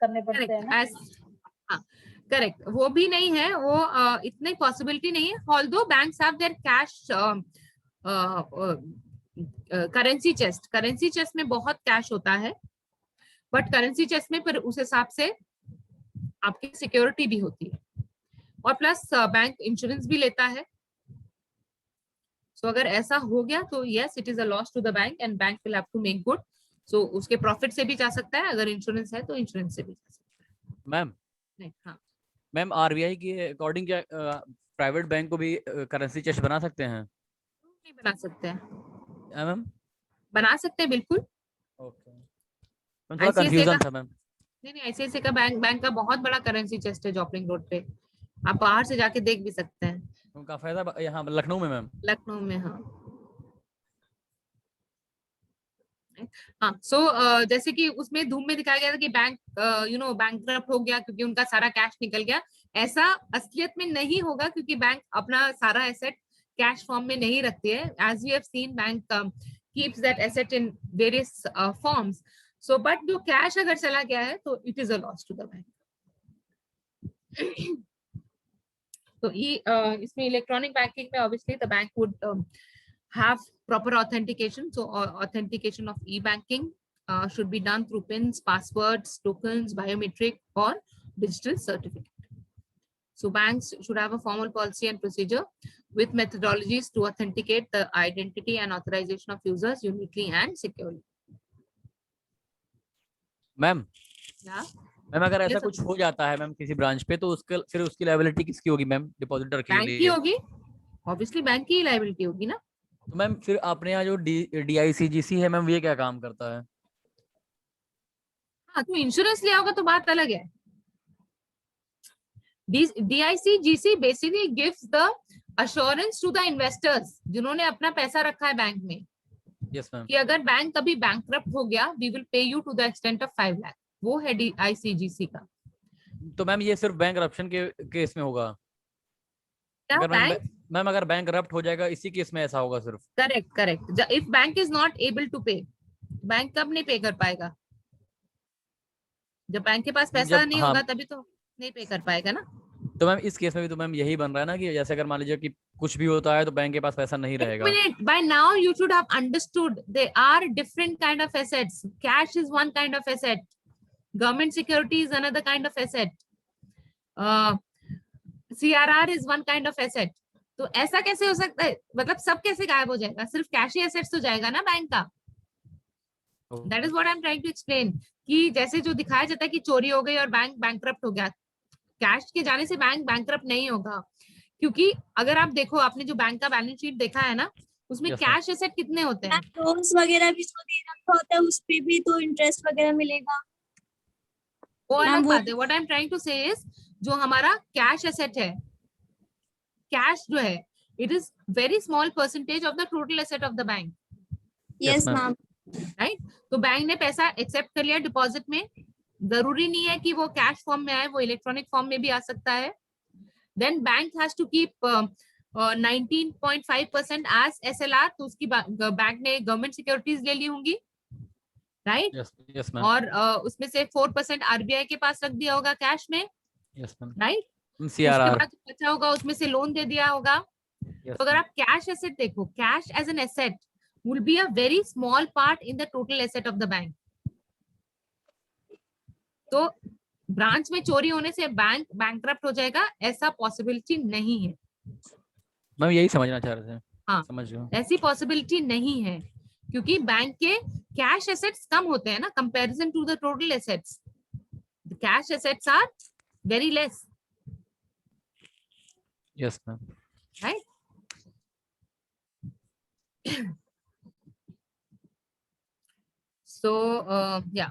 करने पड़ते हैं ना। हाँ करेक्ट, वो भी नहीं है, वो इतनी पॉसिबिलिटी नहीं है। Although banks have their cash currency chest में बहुत कैश होता है, बट करेंसी चेस्ट में फिर उस हिसाब से आपकी सिक्योरिटी भी होती है, और प्लस बैंक इंश्योरेंस भी लेता है। सो अगर ऐसा हो गया तो yes, it is a loss to the bank and bank will have to make good. So उसके प्रॉफिट से भी जा सकता है, अगर इंश्योरेंस है तो इंश्योरेंस से भी जा सकता है। मैम हाँ मैम, आरबीआई के अकॉर्डिंग क्या प्राइवेट बैंक को भी करेंसी चेस्ट बना सकते हैं? नहीं बना सकते हैं, मैम बना सकते हैं बिल्कुल। ओके मैम, थोड़ा आईसीआईसीआई का कंफ्यूजन था मैम। नहीं, आईसीआईसीआई का बैंक का बहुत बड़ा करेंसी चेस्ट है जॉपलिंग रोड पे, आप बाहर से जाके देख भी सकते हैं। उनका फायदा यहाँ लखनऊ में मैम। लखनऊ में, हाँ। हाँ सो जैसे कि उसमें धूम में दिखाया गया था कि बैंक बैंकक्रप्ट हो गया क्योंकि उनका सारा कैश निकल गया। ऐसा असलियत में नहीं होगा, क्योंकि बैंक अपना सारा एसेट कैश फॉर्म में नहीं रखती है। As we have seen, bank keeps that asset in various forms. So but जो कैश अगर चला गया है तो it is a loss to the bank. तो इसमें इलेक्ट्रॉनिक बैंकिंग में obviously the bank would have proper authentication. So authentication of e-banking should be done through pins, passwords, tokens, biometric or digital certificate. So banks should have a formal policy and procedure with methodologies to authenticate the identity and authorization of users uniquely and securely. Ma'am Yeah. Ma'am, अगर ऐसा Yes, कुछ हो जाता है ma'am किसी branch पे, तो उसके फिर उसकी लायबिलिटी किसकी होगी मैम, डिपॉजिटर के बैंक की लिए? होगी, ऑब्वियसली बैंक की लायबिलिटी होगी ना। तो मैम फिर अपने यहाँ जो DICGC है मैम, ये क्या काम करता है? हाँ, तो इंश्योरेंस लिया होगा तो बात अलग है। DICGC basically gives the assurance to the investors जिन्होंने अपना पैसा रखा है बैंक में, यस मैम। कि अगर बैंक कभी बैंकक्रप्ट हो गया, we will pay you to the extent of 5 lakh. वो है DICGC का। तो मैम ये सिर्फ बैंक करप्शन के केस में होगा? क्या अगर बैंक? मैम अगर बैंक करप्ट हो जाएगा इसी केस में ऐसा होगा सिर्फ? Correct correct. If bank is not able to pay, bank कब नहीं पे कर पाएगा? जब बैंक के पास पैसा जब नहीं हाँ, होगा तभी तो नहीं पे कर पाएगा ना। तो मैम इस केस में भी तो मैम यही बन रहा है ना, कि जैसे अगर मान लीजिए कि कुछ भी होता है तो बैंक के पास पैसा नहीं एक रहेगा। Minute, by now you should have understood there are different kind of assets. Cash is one kind of asset, government security is another kind of asset, CRR is one kind of asset. तो ऐसा कैसे हो सकता है? मतलब सब कैसे गायब हो जाएगा? सिर्फ कैश ही एसेट्स तो जाएगा ना बैंक का। That is what I am trying to explain, कि जैसे जो दिखाया जाता है कि चोरी हो गई और बैंक बैंकक्रप्ट हो गया, कैश के जाने से बैंक बैंकक्रप्ट नहीं होगा। क्योंकि अगर आप देखो, आपने जो बैंक का बैलेंस शीट देखा है ना, उसमें Yes, कैश एसेट कितने होते हैं? लोन्स वगैरह भी जो दे रखा होता है उस पे भी तो इंटरेस्ट वगैरह मिलेगा। वो अलग वो बात है। What I am trying to say is, जो हमारा कैश एसेट है, कैश जो है, it is very small percentage of the total asset of the bank. Yes ma'am. Right? तो बैंक ने पैसा एक्सेप्ट कर लिया डिपॉजिट में, जरूरी नहीं है कि वो कैश फॉर्म में आए, वो इलेक्ट्रॉनिक फॉर्म में भी आ सकता है। Then bank has to keep 19.5% as SLR, तो उसकी बैंक ने गवर्नमेंट सिक्योरिटीज ले ली होंगी, राइट? Yes ma'am. और उसमें से 4% RBI के पास रख दिया होगा कैश में, यस मैम। राइट? उसके CRR। बाद बचा होगा उसमें से लोन दे दिया होगा। तो अगर आप कैश एसेट देखो, cash as an asset will be a very small part in the total asset of the bank. तो ब्रांच में चोरी होने से बैंक बैंकक्रप्ट हो जाएगा, ऐसा पॉसिबिलिटी नहीं है। मैम यही समझना चाह रहे थे। हाँ, समझ गया। ऐसी पॉसिबिलिटी नहीं है, क्योंकि बैंक के कैश एसेट्स कम होते हैं ना, comparison to the total assets. Cash assets are very less, yes ma'am. Right? So yeah,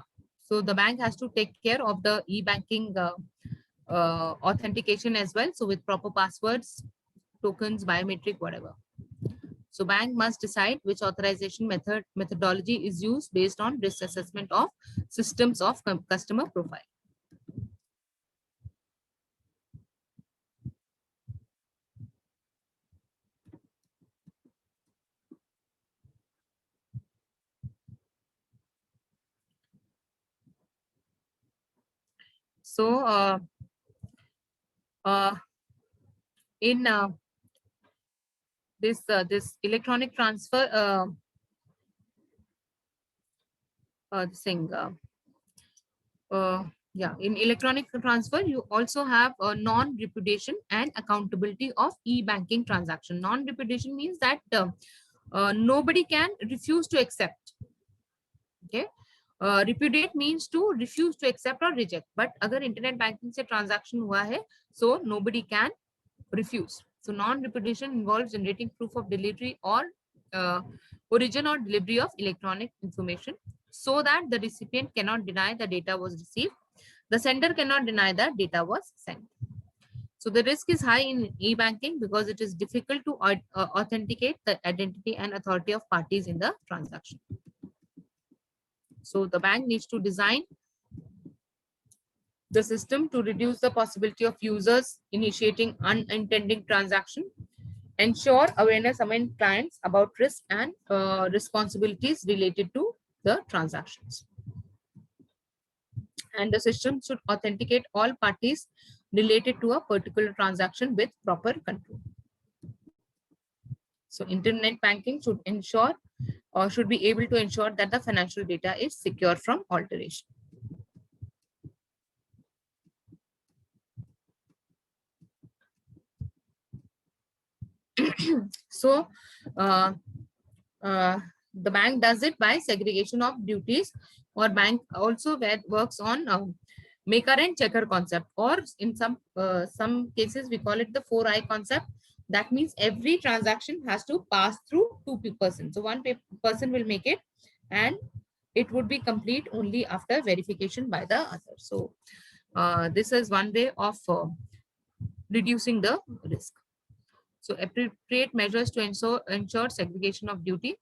so the bank has to take care of the e-banking authentication as well, so with proper passwords, tokens, biometric, whatever. So bank must decide which authorization methodology is used based on risk assessment of systems of customer profile. So in this electronic transfer this thing yeah, in electronic transfer you also have a non-repudiation and accountability of e-banking transaction. Non-repudiation means that nobody can refuse to accept. Okay, repudiate means to refuse to accept or reject, but अगर internet banking से transaction हुआ है, so nobody can refuse. So non-repudiation involves generating proof of delivery or origin or delivery of electronic information so that the recipient cannot deny the data was received. The sender cannot deny that data was sent. So the risk is high in e-banking because it is difficult to authenticate the identity and authority of parties in the transaction. So the bank needs to design the system to reduce the possibility of users initiating unintended transaction, ensure awareness among clients about risk and responsibilities related to the transactions. And the system should authenticate all parties related to a particular transaction with proper control. So internet banking should ensure or should be able to ensure that the financial data is secure from alteration. So the bank does it by segregation of duties, or bank also works on maker and checker concept, or in some cases we call it the 4I concept. That means every transaction has to pass through two persons. So one person will make it, and it would be complete only after verification by the other. So this is one way of reducing the risk. So appropriate measures to ensure segregation of duty.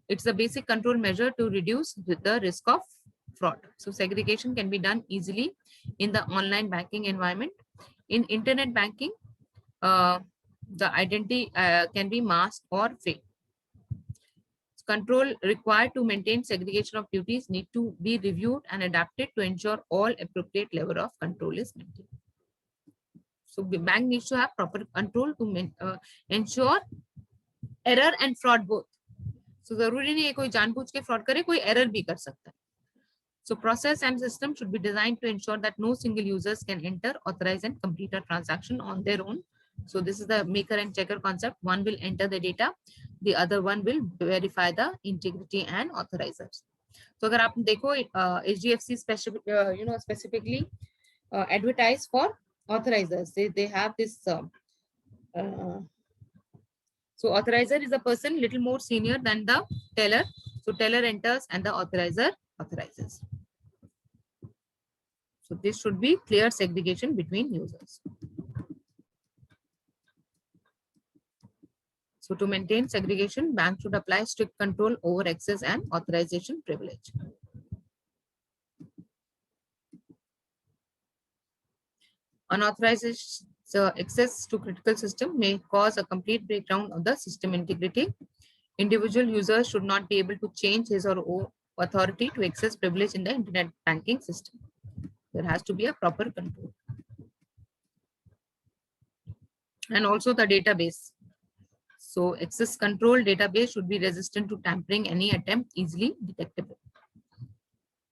It's a basic control measure to reduce the risk of fraud. So segregation can be done easily in the online banking environment. In internet banking, the identity can be masked or fake. Control required to maintain segregation of duties need to be reviewed and adapted to ensure all appropriate level of control is maintained. So the bank needs to have proper control to ensure error and fraud both. So जरूरी नहीं है कोई जानबूझ के fraud करे, कोई error भी कर सकता है. So process and system should be designed to ensure that no single users can enter, authorize and complete a transaction on their own. So this is the maker and checker concept. One will enter the data, the other one will verify the integrity and authorizers. So अगर आप देखो HDFC specifically advertise for authorizers. They have this so authorizer is a person little more senior than the teller. So teller enters and the authorizer authorizes. So this should be clear segregation between users. So to maintain segregation, bank should apply strict control over access and authorization privilege. Unauthorized access to critical system may cause a complete breakdown of the system integrity. Individual users should not be able to change his or her authority to access privilege in the internet banking system. There has to be a proper control. And also the database. So access control database should be resistant to tampering, any attempt easily detectable.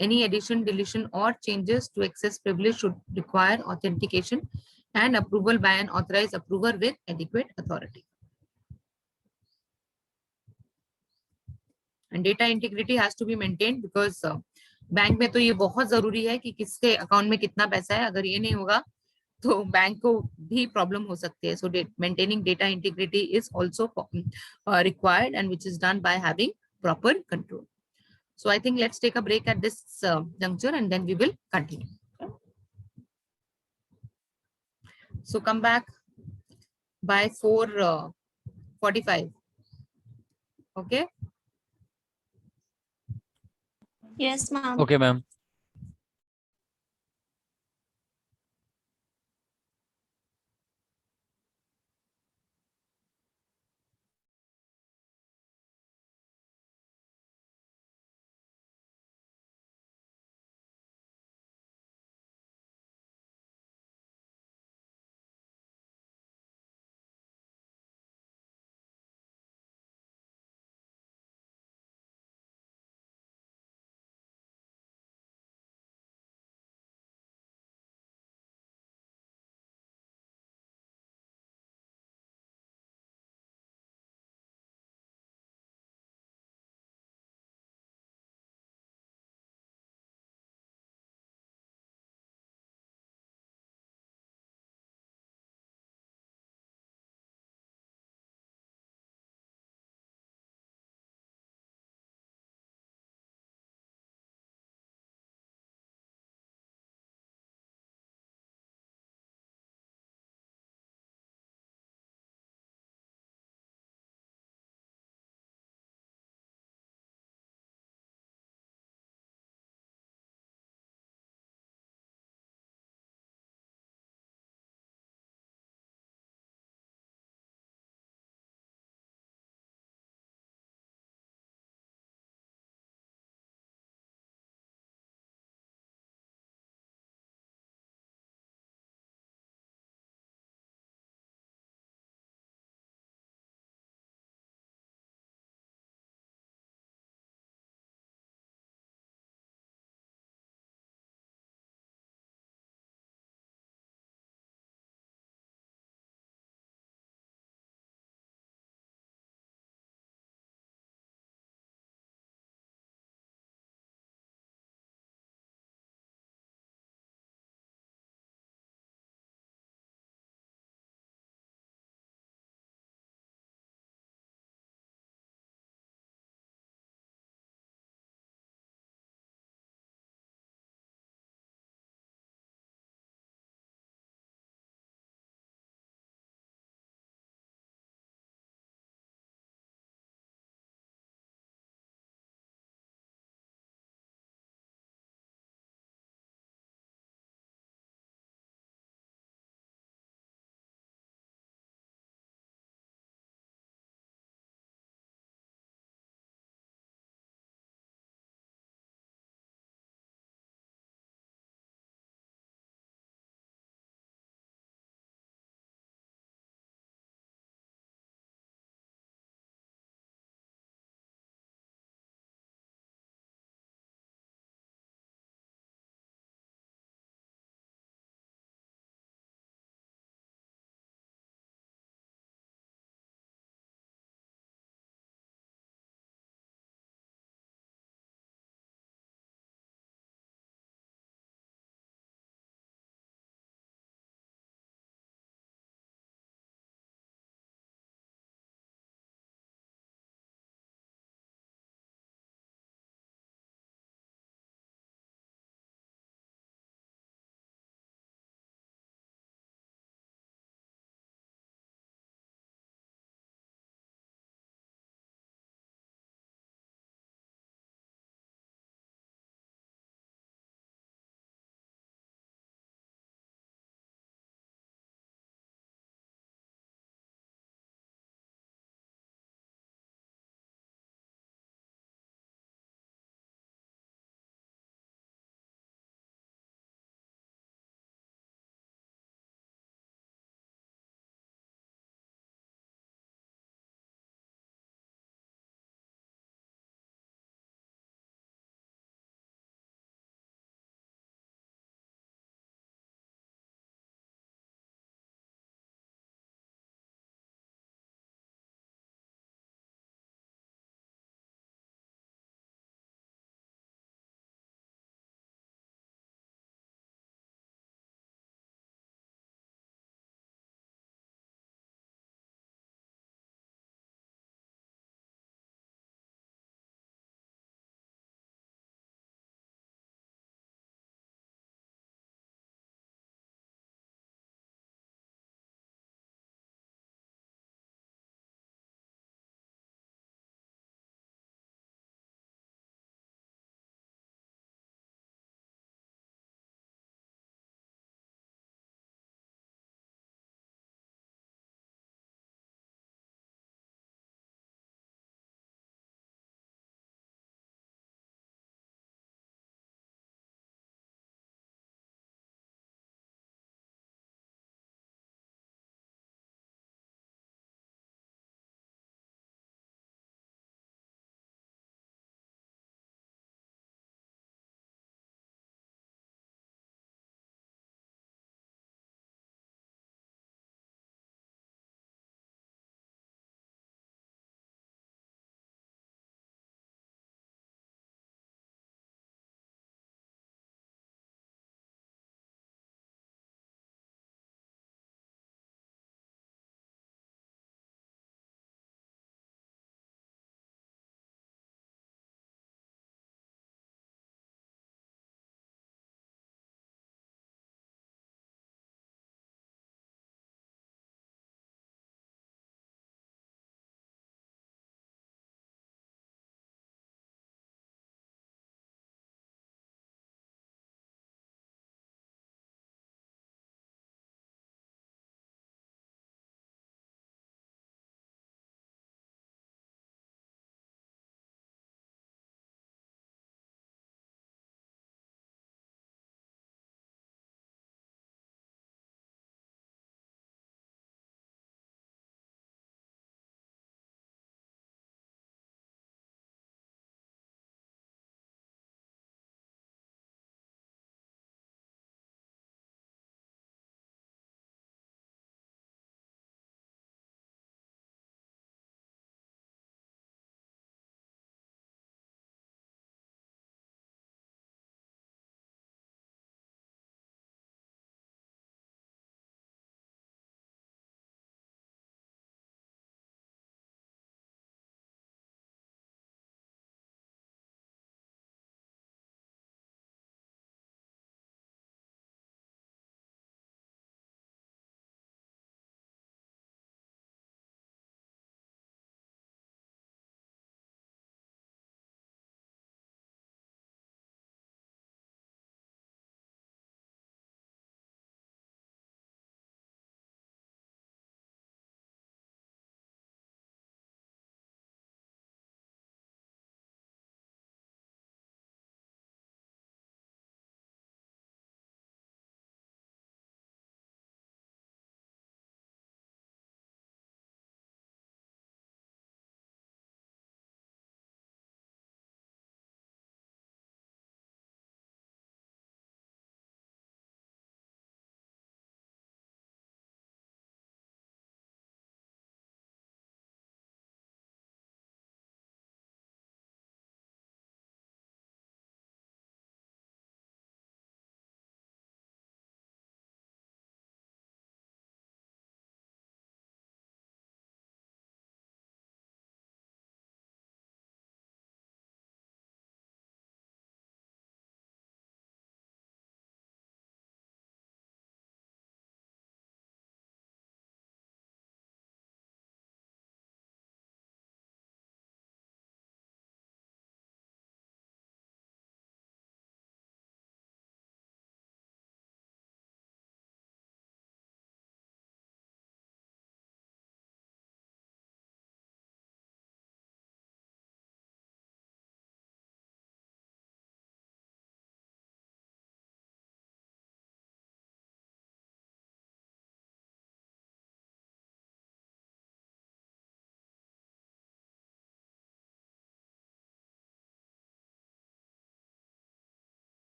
Any addition, deletion or changes to access privilege should require authentication and approval by an authorized approver with adequate authority. And data integrity has to be maintained because bank में तो ये बहुत जरूरी है कि किसके account में कितना पैसा है. अगर ये नहीं होगा तो बैंक को भी प्रॉब्लम हो सकती है. So maintaining data integrity is also required, and which is done by having proper control. So I think let's take a break at this juncture and then we will continue. So come back by 4:45. Okay. Yes, ma'am. Okay, ma'am.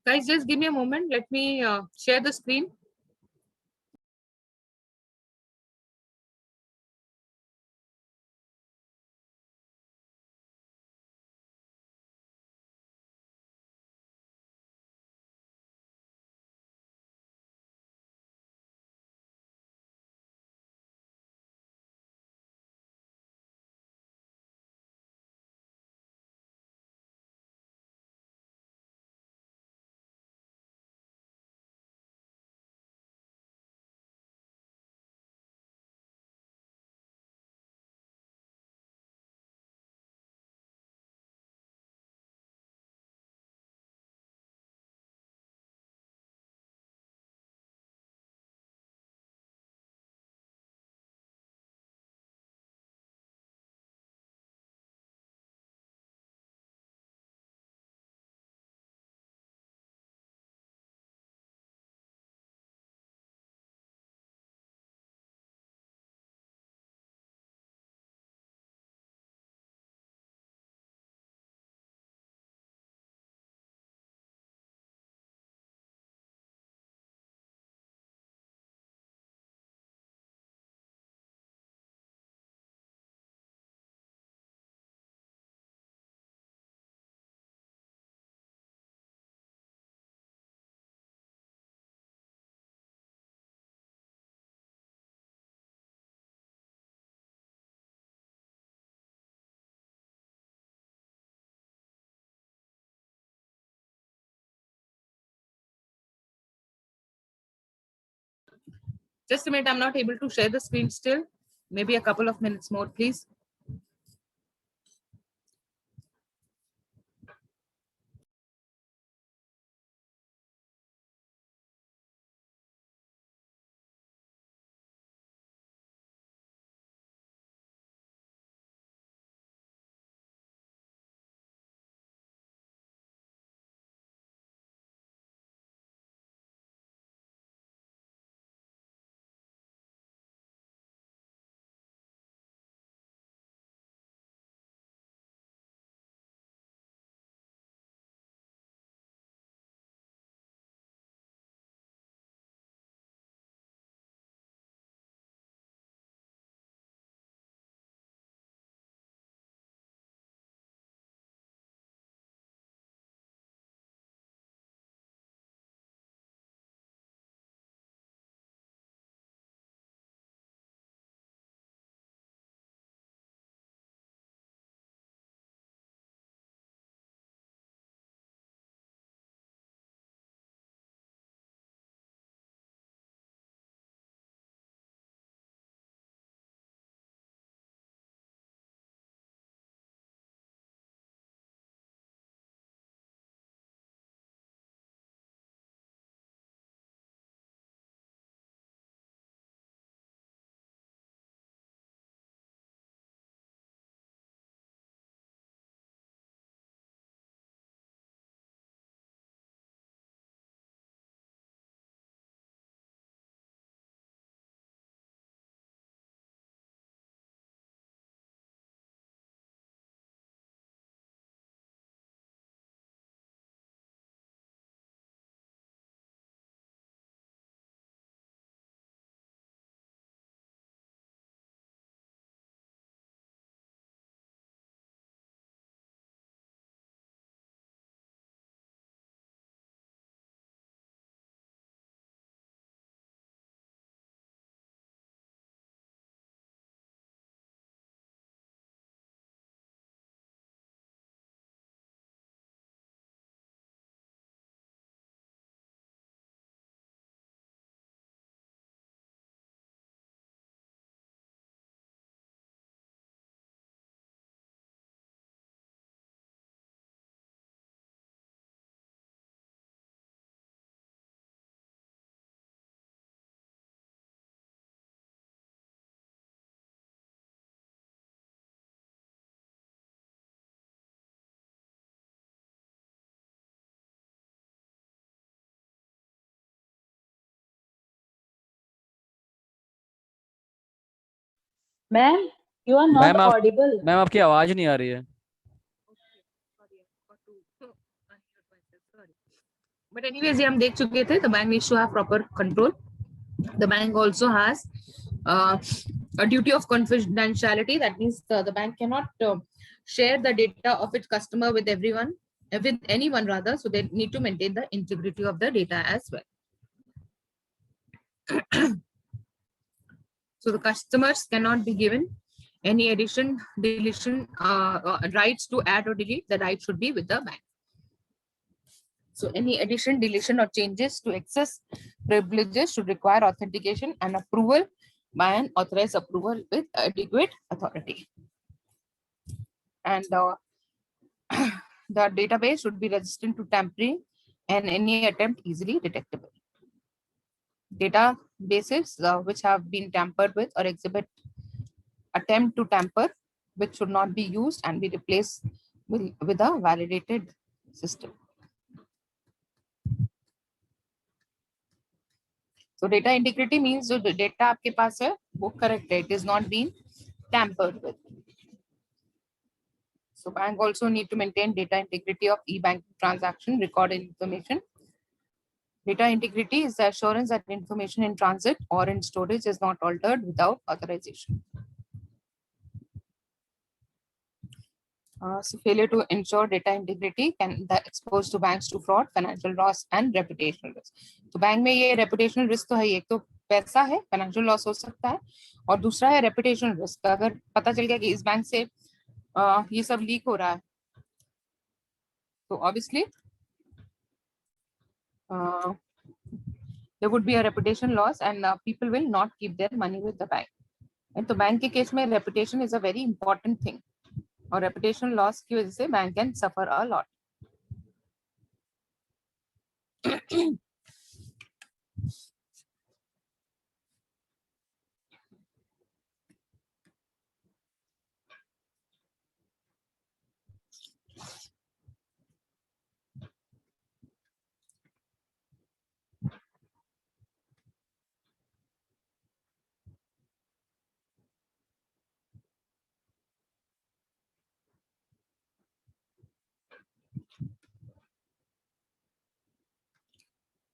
Guys, just give me a moment. Let me share the screen. Just a minute, I'm not able to share the screen still. Maybe a couple of minutes more, please. Ma'am, you are not ma'am आप audible. Ma'am आपकी आवाज नहीं आ रही है। Sorry, I forgot to unmute myself. Sorry. But anyways, ये हम देख चुके थे. The bank needs to have proper control. The bank also has a duty of confidentiality. That means the bank cannot share the data of its customer with everyone, with anyone rather. So they need to maintain the integrity of the data as well. So the customers cannot be given any addition, deletion, rights to add or delete. The right should be with the bank. So any addition, deletion, or changes to access privileges should require authentication and approval by an authorized approval with adequate authority. And the database should be resistant to tampering and any attempt easily detectable. Databases which have been tampered with or exhibit attempt to tamper, which should not be used and be replaced with a validated system. So data integrity means जो data आपके पास है वो correct है, it is not being tampered with. So bank also need to maintain data integrity of e-banking transaction recorded information. Data integrity is the assurance that information in transit or in storage is not altered without authorization. So failure to ensure data integrity can expose to banks to fraud, financial loss and reputational risk. तो bank में ये reputational risk तो है, एक तो पैसा है, financial loss हो सकता है, और दूसरा है reputational risk. अगर पता चल गया कि इस बैंक से ये सब लीक हो रहा है, तो obviously there would be a reputation loss and people will not keep their money with the bank. And तो बैंक के केस में reputation is a very important thing. और reputation loss की वजह से bank can suffer a lot.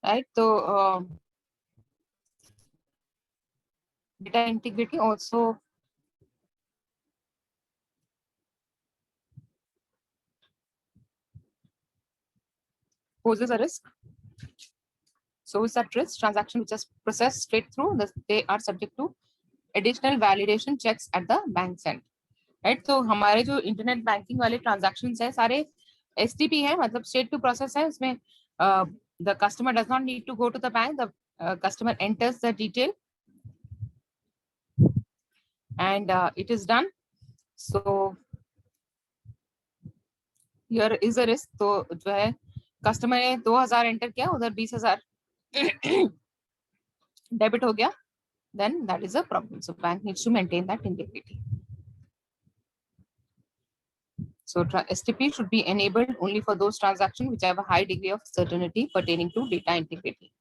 Right, so data integrity also poses a risk. So is that risk? Transaction which is processed straight through, they are subject to additional validation checks at the bank end. Right, so हमारे जो internet banking वाले transactions है सारे STP है, मतलब straight to process है. इसमें the customer does not need to go to the bank. The customer enters the detail and it is done. So here is a risk. तो जो है कस्टमर ने 2000 एंटर किया, उधर 20,000 डेबिट हो गया, then that is a problem. So bank needs to maintain that integrity. So STP should be enabled only for those transactions which have a high degree of certainty pertaining to data integrity.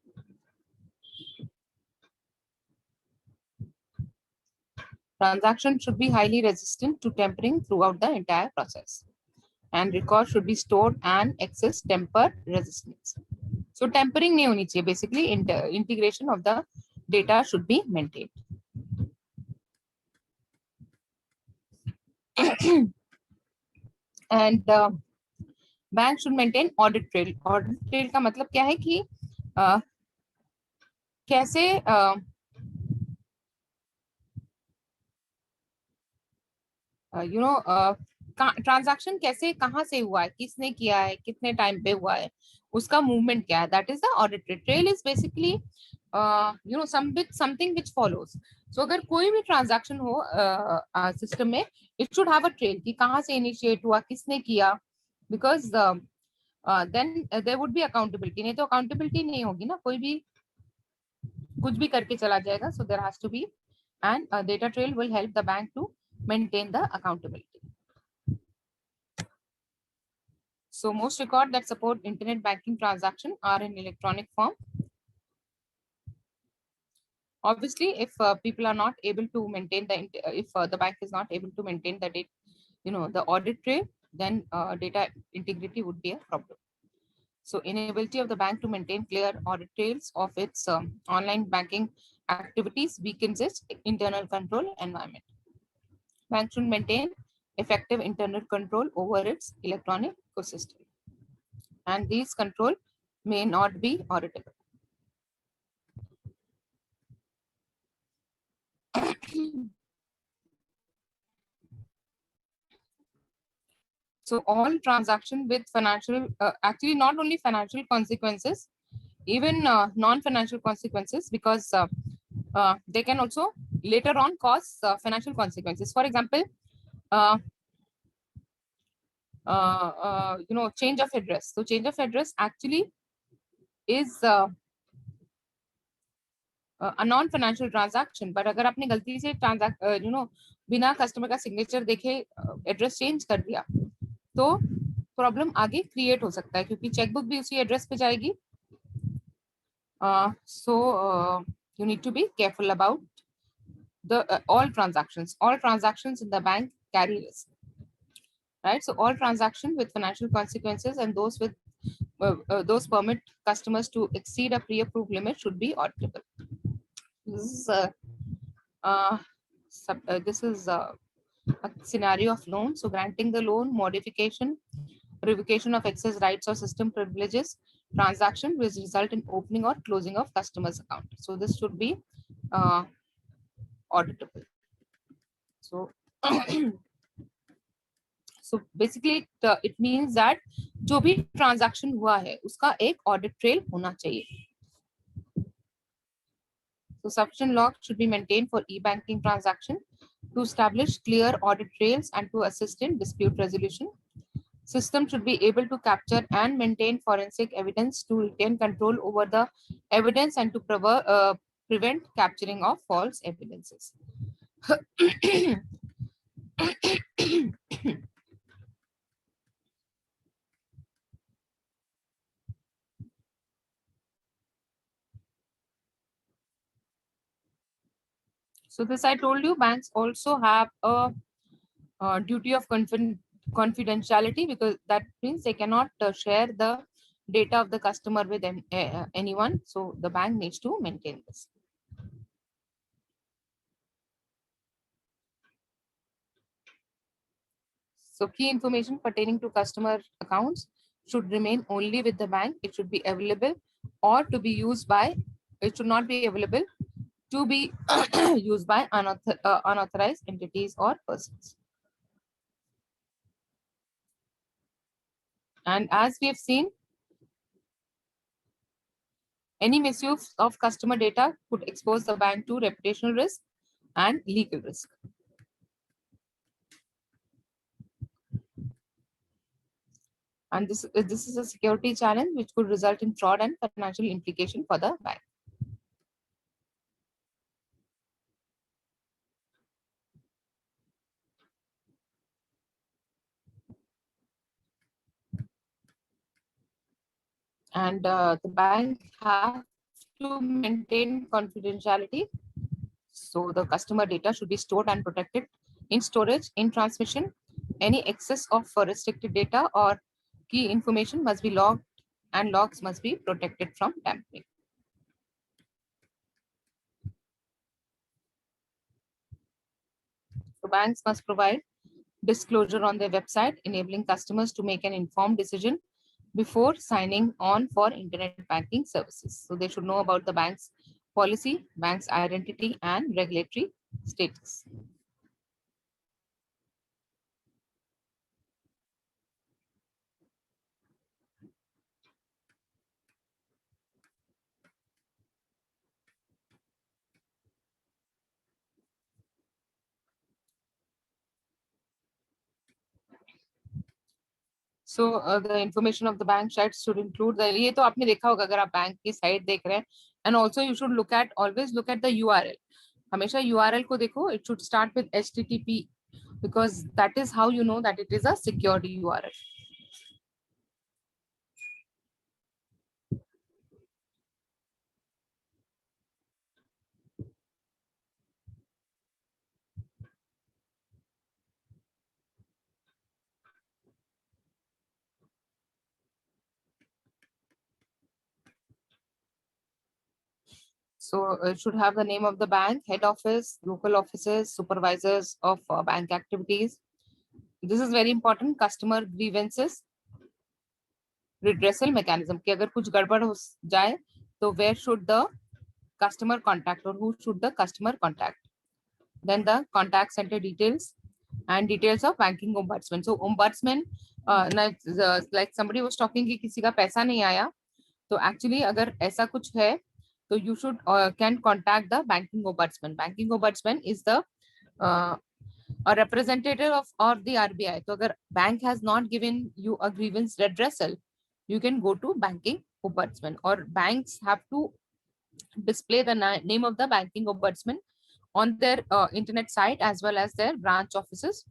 Transaction should be highly resistant to tampering throughout the entire process. And record should be stored and access temper resistance. So tampering nahi honi chahiye. Basically, integration of the data should be maintained. And bank should maintain audit trail. Audit trail का मतलब क्या है कि कैसे transaction कैसे कहाँ से हुआ है, किसने किया है, कितने टाइम पे हुआ है, उसका मूवमेंट क्या है, that is the audit trail. Trail is basically something which follows. So अगर कोई भी ट्रांजैक्शन हो सिस्टम में, it should have a trail कि कहाँ से इनिशिएट हुआ, किसने किया, because then there would be accountability. नहीं तो अकाउंटेबिलिटी नहीं होगी ना, कोई भी कुछ भी करके चला जाएगा. So there has to be and data trail will help the bank to maintain the accountability. So most records that support internet banking transaction are in electronic form. Obviously, if people are not able to maintain if the bank is not able to maintain the data, the audit trail, then data integrity would be a problem. So inability of the bank to maintain clear audit trails of its online banking activities weakens its internal control environment. Bank should maintain effective internal control over its electronic ecosystem. And these control may not be auditable. So all transaction with financial, actually not only financial consequences, even non-financial consequences, because they can also later on cause financial consequences. For example, change of address. So change of address actually is a non-financial transaction. But अगर आपने गलती से बिना customer का signature देखे address change कर दिया, तो प्रॉब्लम आगे क्रिएट हो सकता है, क्योंकि चेकबुक भी उसी एड्रेस पे जाएगी. So you need to be careful about the all transactions in the bank carry risk, right? So all transactions with financial consequences and those with those permit customers to exceed a pre-approved limit should be auditable. This is a scenario of loan. So granting the loan, modification, revocation of excess rights or system privileges, transaction will result in opening or closing of customer's account. So this should be auditable. So so basically it means that जो भी transaction हुआ है उसका एक audit trail होना चाहिए. So sufficient log should be maintained for e-banking transaction to establish clear audit trails and to assist in dispute resolution. System should be able to capture and maintain forensic evidence to retain control over the evidence and to prevent capturing of false evidences. So this I told you, banks also have a duty of confidentiality, because that means they cannot share the data of the customer with anyone. So the bank needs to maintain this. So key information pertaining to customer accounts should remain only with the bank. It should be available or to be used by, it should not be available to be used by unauthorized entities or persons. And as we have seen, any misuse of customer data could expose the bank to reputational risk and legal risk. And this is a security challenge which could result in fraud and financial implication for the bank. And the bank have to maintain confidentiality. So the customer data should be stored and protected in storage, in transmission. Any excess of restricted data or key information must be logged, and logs must be protected from tampering. So banks must provide disclosure on their website, enabling customers to make an informed decision before signing on for internet banking services. So they should know about the bank's policy, bank's identity, and regulatory status. So the information of the bank sites should include the, ये तो आपने देखा होगा अगर आप bank की site देख रहे हैं, and also you should always look at the URL. हमेशा URL को देखो, it should start with HTTP, because that is how you know that it is a secured URL. So it should have the name of the bank, head office, local offices, supervisors of bank activities. This is very important. Customer grievances, redressal mechanism. कि अगर कुछ गड़बड़ हो जाए तो where should the customer contact or who should the customer contact? Then the contact center details and details of banking ombudsman. So ombudsman, like somebody was talking कि किसी का पैसा नहीं आया, तो actually अगर ऐसा कुछ है तो you should can contact the banking ombudsman. Banking ombudsman is the a representative of the RBI. तो अगर bank has not given you a grievance redressal, you can go to banking ombudsman, or banks have to display the name of the banking ombudsman on their internet site as well as their branch offices.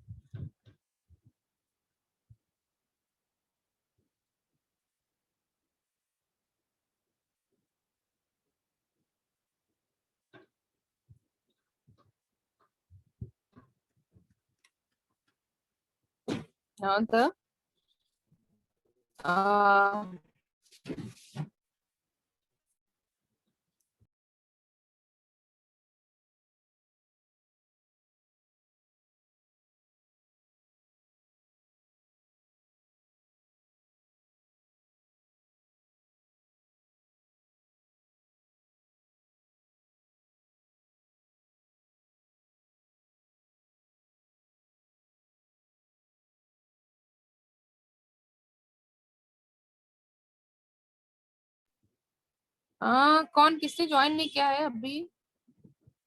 Now the कौन किसने join नहीं किया है अभी?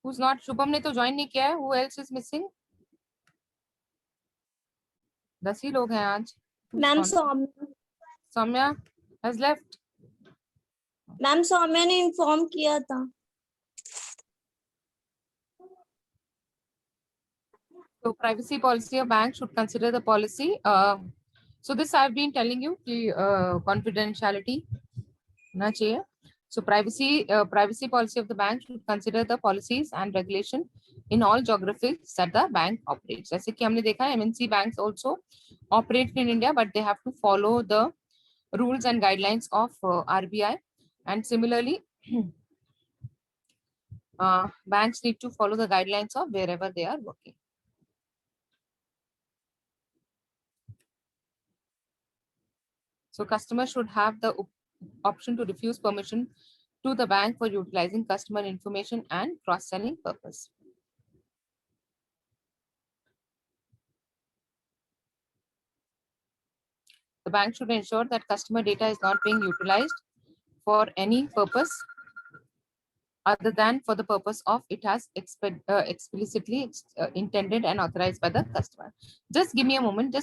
Who's not? Shubham ने तो join नहीं किया है. Who else is missing? 10 ही लोग हैं आज. मैम कौन? Saumya has left. Ma'am Saumya ने इन्फॉर्म किया था. So privacy policy of bank should consider the policy. So this I've been telling you कि confidentiality ना चाहिए. So privacy policy of the bank should consider the policies and regulation in all geographies that the bank operates. जैसे कि हमने देखा MNC banks also operate in India, but they have to follow the rules and guidelines of RBI, and similarly banks need to follow the guidelines of wherever they are working. So customers should have the option to refuse permission to the bank for utilizing customer information and cross-selling purpose. The bank should ensure that customer data is not being utilized for any purpose other than for the purpose of it has explicitly intended and authorized by the customer. Just give me a moment.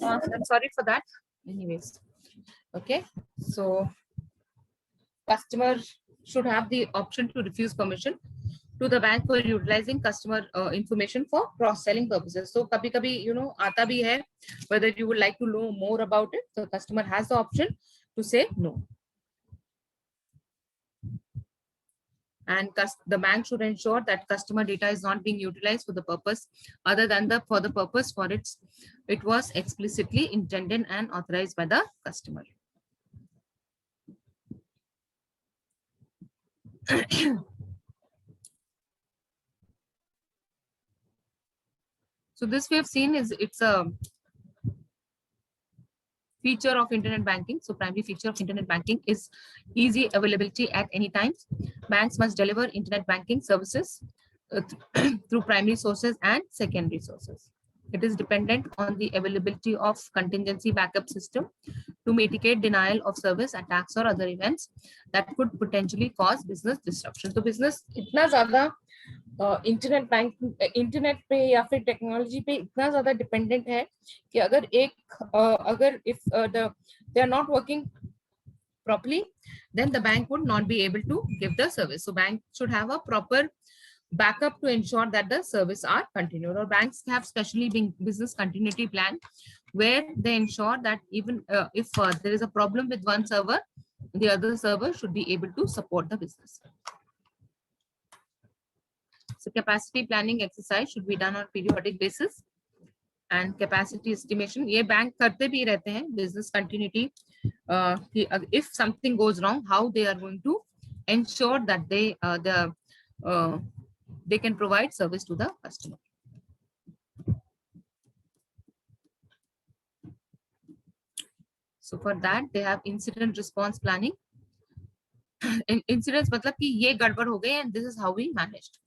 I'm sorry for that. Anyways, okay. So customer should have the option to refuse permission to the bank for utilizing customer information for cross selling purposes. So kabhi kabhi aata bhi hai, whether you would like to know more about it, the customer has the option to say no. And the bank should ensure that customer data is not being utilized for the purpose other than for the purpose for it was explicitly intended and authorized by the customer. So this we have seen it's a feature of internet banking. So primary feature of internet banking is easy availability at any time. Banks must deliver internet banking services through primary sources and secondary sources. It is dependent on the availability of contingency backup system to mitigate denial of service, attacks or other events that could potentially cause business disruption. So business इतना ज़्यादा internet banking internet पे या फिर technology पे इतना ज्यादा dependent है कि अगर if they are not working properly, then the bank would not be able to give the service. So bank should have a proper backup to ensure that the service are continued. Or banks have specially business continuity plan where they ensure that even if there is a problem with one server, the other server should be able to support the business. So capacity planning exercise should be done on periodic basis, and capacity estimation ये bank करते भी रहते हैं business continuity कि if something goes wrong, how they are going to ensure that they can provide service to the customer. So for that they have incident response planning. Incidents मतलब कि ये गड़बड़ हो गई and this is how we managed.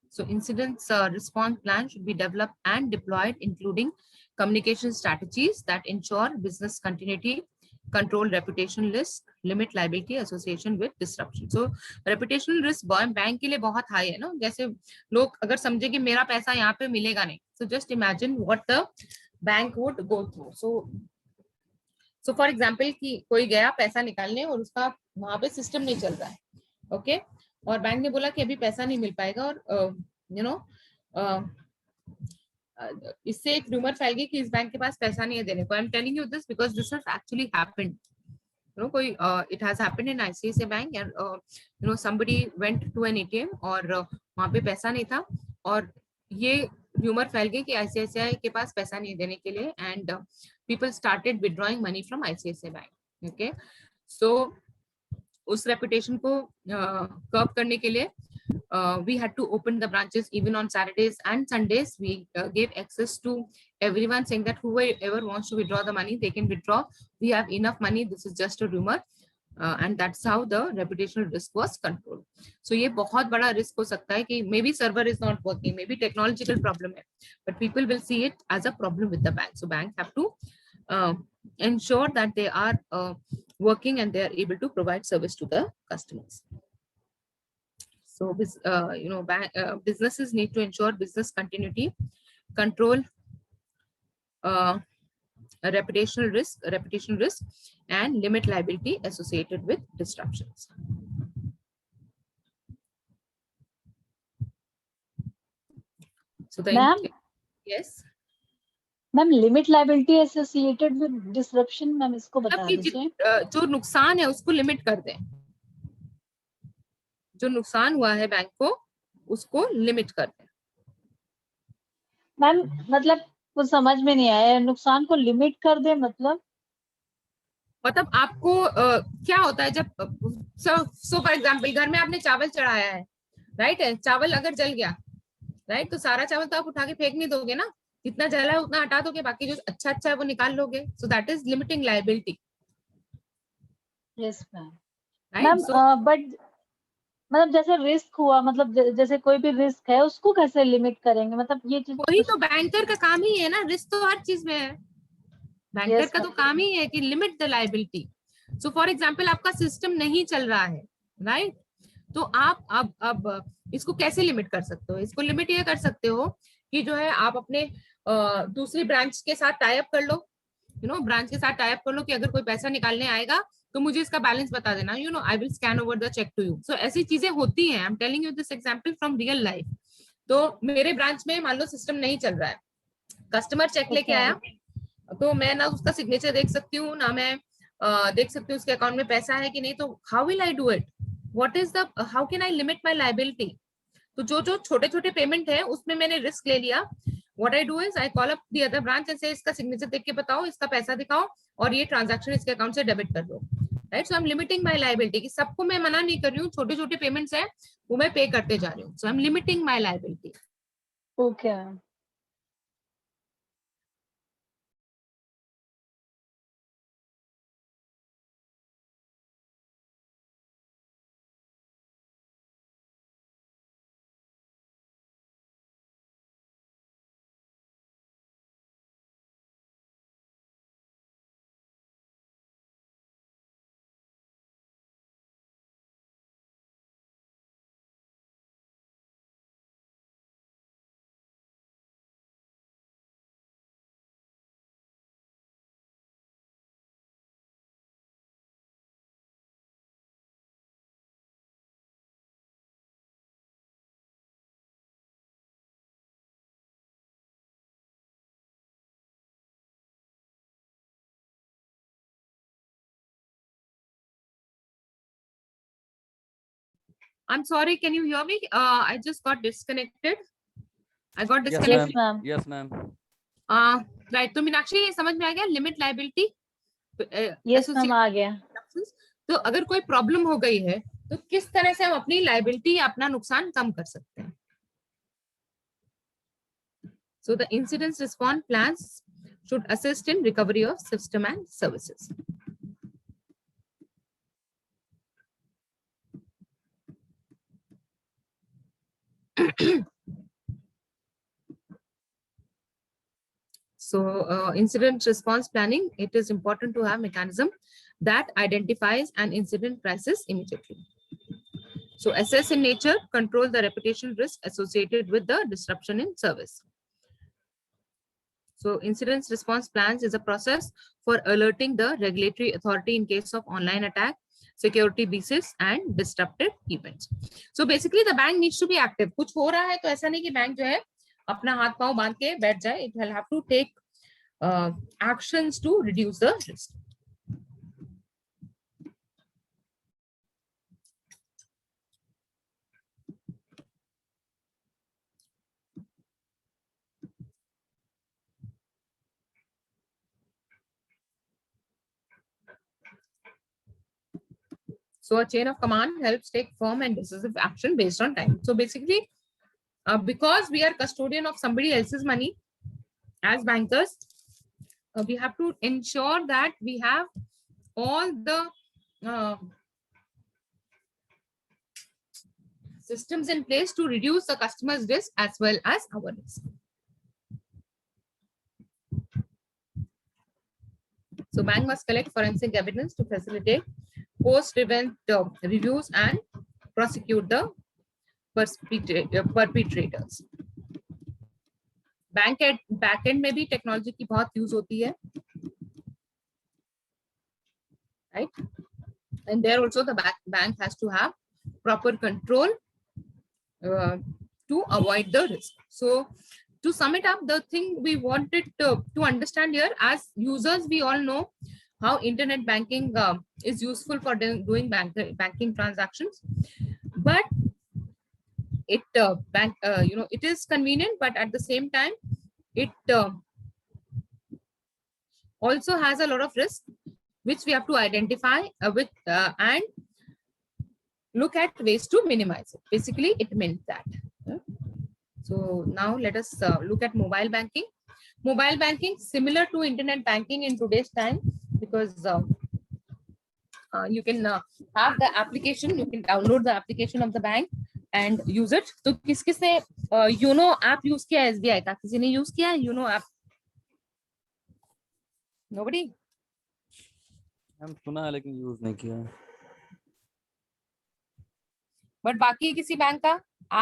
So incidents response plan should be developed and deployed, including communication strategies that ensure business continuity, control reputation risk, limit liability association with disruption. So reputational risk bank के लिए बहुत high है ना, जैसे लोग अगर समझे कि मेरा पैसा यहाँ पे मिलेगा नहीं, so just imagine what the bank would go through. So for example कि कोई गया पैसा निकालने और उसका वहां पे सिस्टम नहीं चल रहा है, okay? और बैंक ने बोला कि अभी पैसा नहीं मिल पाएगा और इससे एक रूमर फैल गई कि इस बैंक के पास पैसा नहीं है देने को. I am telling you this because this has actually happened. कोई it has happened in ICICI bank and somebody went to an ATM और वहां पे पैसा नहीं था और ये रूमर फैल गई कि ICICI के पास पैसा नहीं देने के लिए and people started withdrawing money from ICICI bank. Okay, so उस reputation को curb करने के लिए we had to open the branches even on Saturdays and Sundays. We gave access to everyone, saying that whoever wants to withdraw the money, they can withdraw. We have enough money. This is just a rumor. And that's how the reputational risk was controlled. So ये बहुत बड़ा risk हो सकता है कि maybe server is not working, maybe technological problem है, but people will see it as a problem with the bank. So bank have to ensure that they are working and they are able to provide service to the customers. So this, businesses need to ensure business continuity, control a reputational risk, and limit liability associated with disruptions. So the yes. Ma'am limit liability associated with disruption, ma'am इसको बता दीजिए. जो नुकसान है उसको limit कर दें, जो नुकसान हुआ है बैंक को उसको लिमिट कर दें. मैम मतलब कुछ समझ में नहीं आया, नुकसान को लिमिट कर दे मतलब आपको क्या होता है जब सो फॉर एग्जांपल घर में आपने चावल चढ़ाया है, राइट है, चावल अगर जल गया, राइट, तो सारा चावल तो आप उठा के फेंक नहीं दोगे ना, जितना जला है उतना हटा दोगे, बाकी जो अच्छा है वो निकाल लोगे. So that is limiting liability. Yes ma'am. But मतलब जैसे रिस्क हुआ, मतलब जैसे कोई भी रिस्क है उसको कैसे लिमिट करेंगे, मतलब ये चीज वही तो बैंकर का काम ही है ना. रिस्क तो हर चीज में है, बैंकर का तो काम ही है कि limit the liability. So for example आपका सिस्टम नहीं चल रहा है, राइट, तो आप अब इसको कैसे लिमिट कर सकते हो? इसको लिमिट ये कर सकते हो कि जो है आप अपने दूसरी ब्रांच के साथ टाई अप कर लो ब्रांच के साथ टाइप कर लो कि अगर कोई पैसा निकालने आएगा तो मुझे इसका बैलेंस बता देना, I will scan over the cheque to you. So ऐसी चीजें होती हैं। I am telling you this example from real life. तो मेरे ब्रांच में मान लो सिस्टम नहीं चल रहा है, कस्टमर चेक लेके Okay. आया तो मैं ना उसका सिग्नेचर देख सकती हूँ ना मैं देख सकती हूँ उसके अकाउंट में पैसा है कि नहीं। तो how will I do it, what is the, how can I limit my liability. तो जो छोटे छोटे पेमेंट है उसमें मैंने रिस्क ले लिया। What I do is I call up the other branch and से इसका सिग्नेचर देख के बताओ, इसका पैसा दिखाओ और ये ट्रांजैक्शन इसके अकाउंट से डेबिट कर दो, right. So I am limiting my liability, कि सबको मैं मना नहीं कर रही हूँ, छोटे छोटे पेमेंट्स है वो मैं पे करते जा रही हूँ। So I am limiting my liability. Okay. I'm sorry, can you hear me? I just got disconnected. I got Yes, disconnected. ma'am. ma'am. Yes, ma'am. Right. तो मीनाक्षी ये समझ में आ गया, लिमिट लाइबिलिटी Yes ma'am, आ गया। तो अगर कोई प्रॉब्लम हो गई है तो किस तरह से हम अपनी लाइबिलिटी, अपना नुकसान कम कर सकते हैं। So the incident response plans should assist in recovery of system and services. So incident response planning, it is important to have mechanism that identifies an incident crisis immediately. So assess in nature, control the reputation risk associated with the disruption in service. So incident response plans is a process for alerting the regulatory authority in case of online attack, security breaches and disruptive events. So basically the bank needs to be active. कुछ हो रहा है तो ऐसा नहीं कि bank जो है अपना हाथ पांव बांध के बैठ जाए. It will have to take actions to reduce the risk. So a chain of command helps take firm and decisive action based on time. So basically, because we are custodian of somebody else's money as bankers, we have to ensure that we have all the systems in place to reduce the customer's risk as well as our risk. So bank must collect forensic evidence to facilitate post-event reviews and prosecute the perpetrators. Bank at back and में भी technology की बहुत use होती है, right? And there also the bank has to have proper control to avoid the risk. So to sum it up, the thing we wanted to understand here, as users, we all know how internet banking is useful for doing banking transactions, but it it is convenient, but at the same time it also has a lot of risk which we have to identify and look at ways to minimize it. Basically it meant that. So now let us look at mobile banking. Mobile banking similar to internet banking in today's time, because you can have the application, you can download the application of the bank and use it. तो किस किसने Uno app use किया है SBI का? किसी ने use किया है यूनो ऐप? Nobody? हम सुना है लेकिन यूज नहीं किया। बट बाकी किसी बैंक का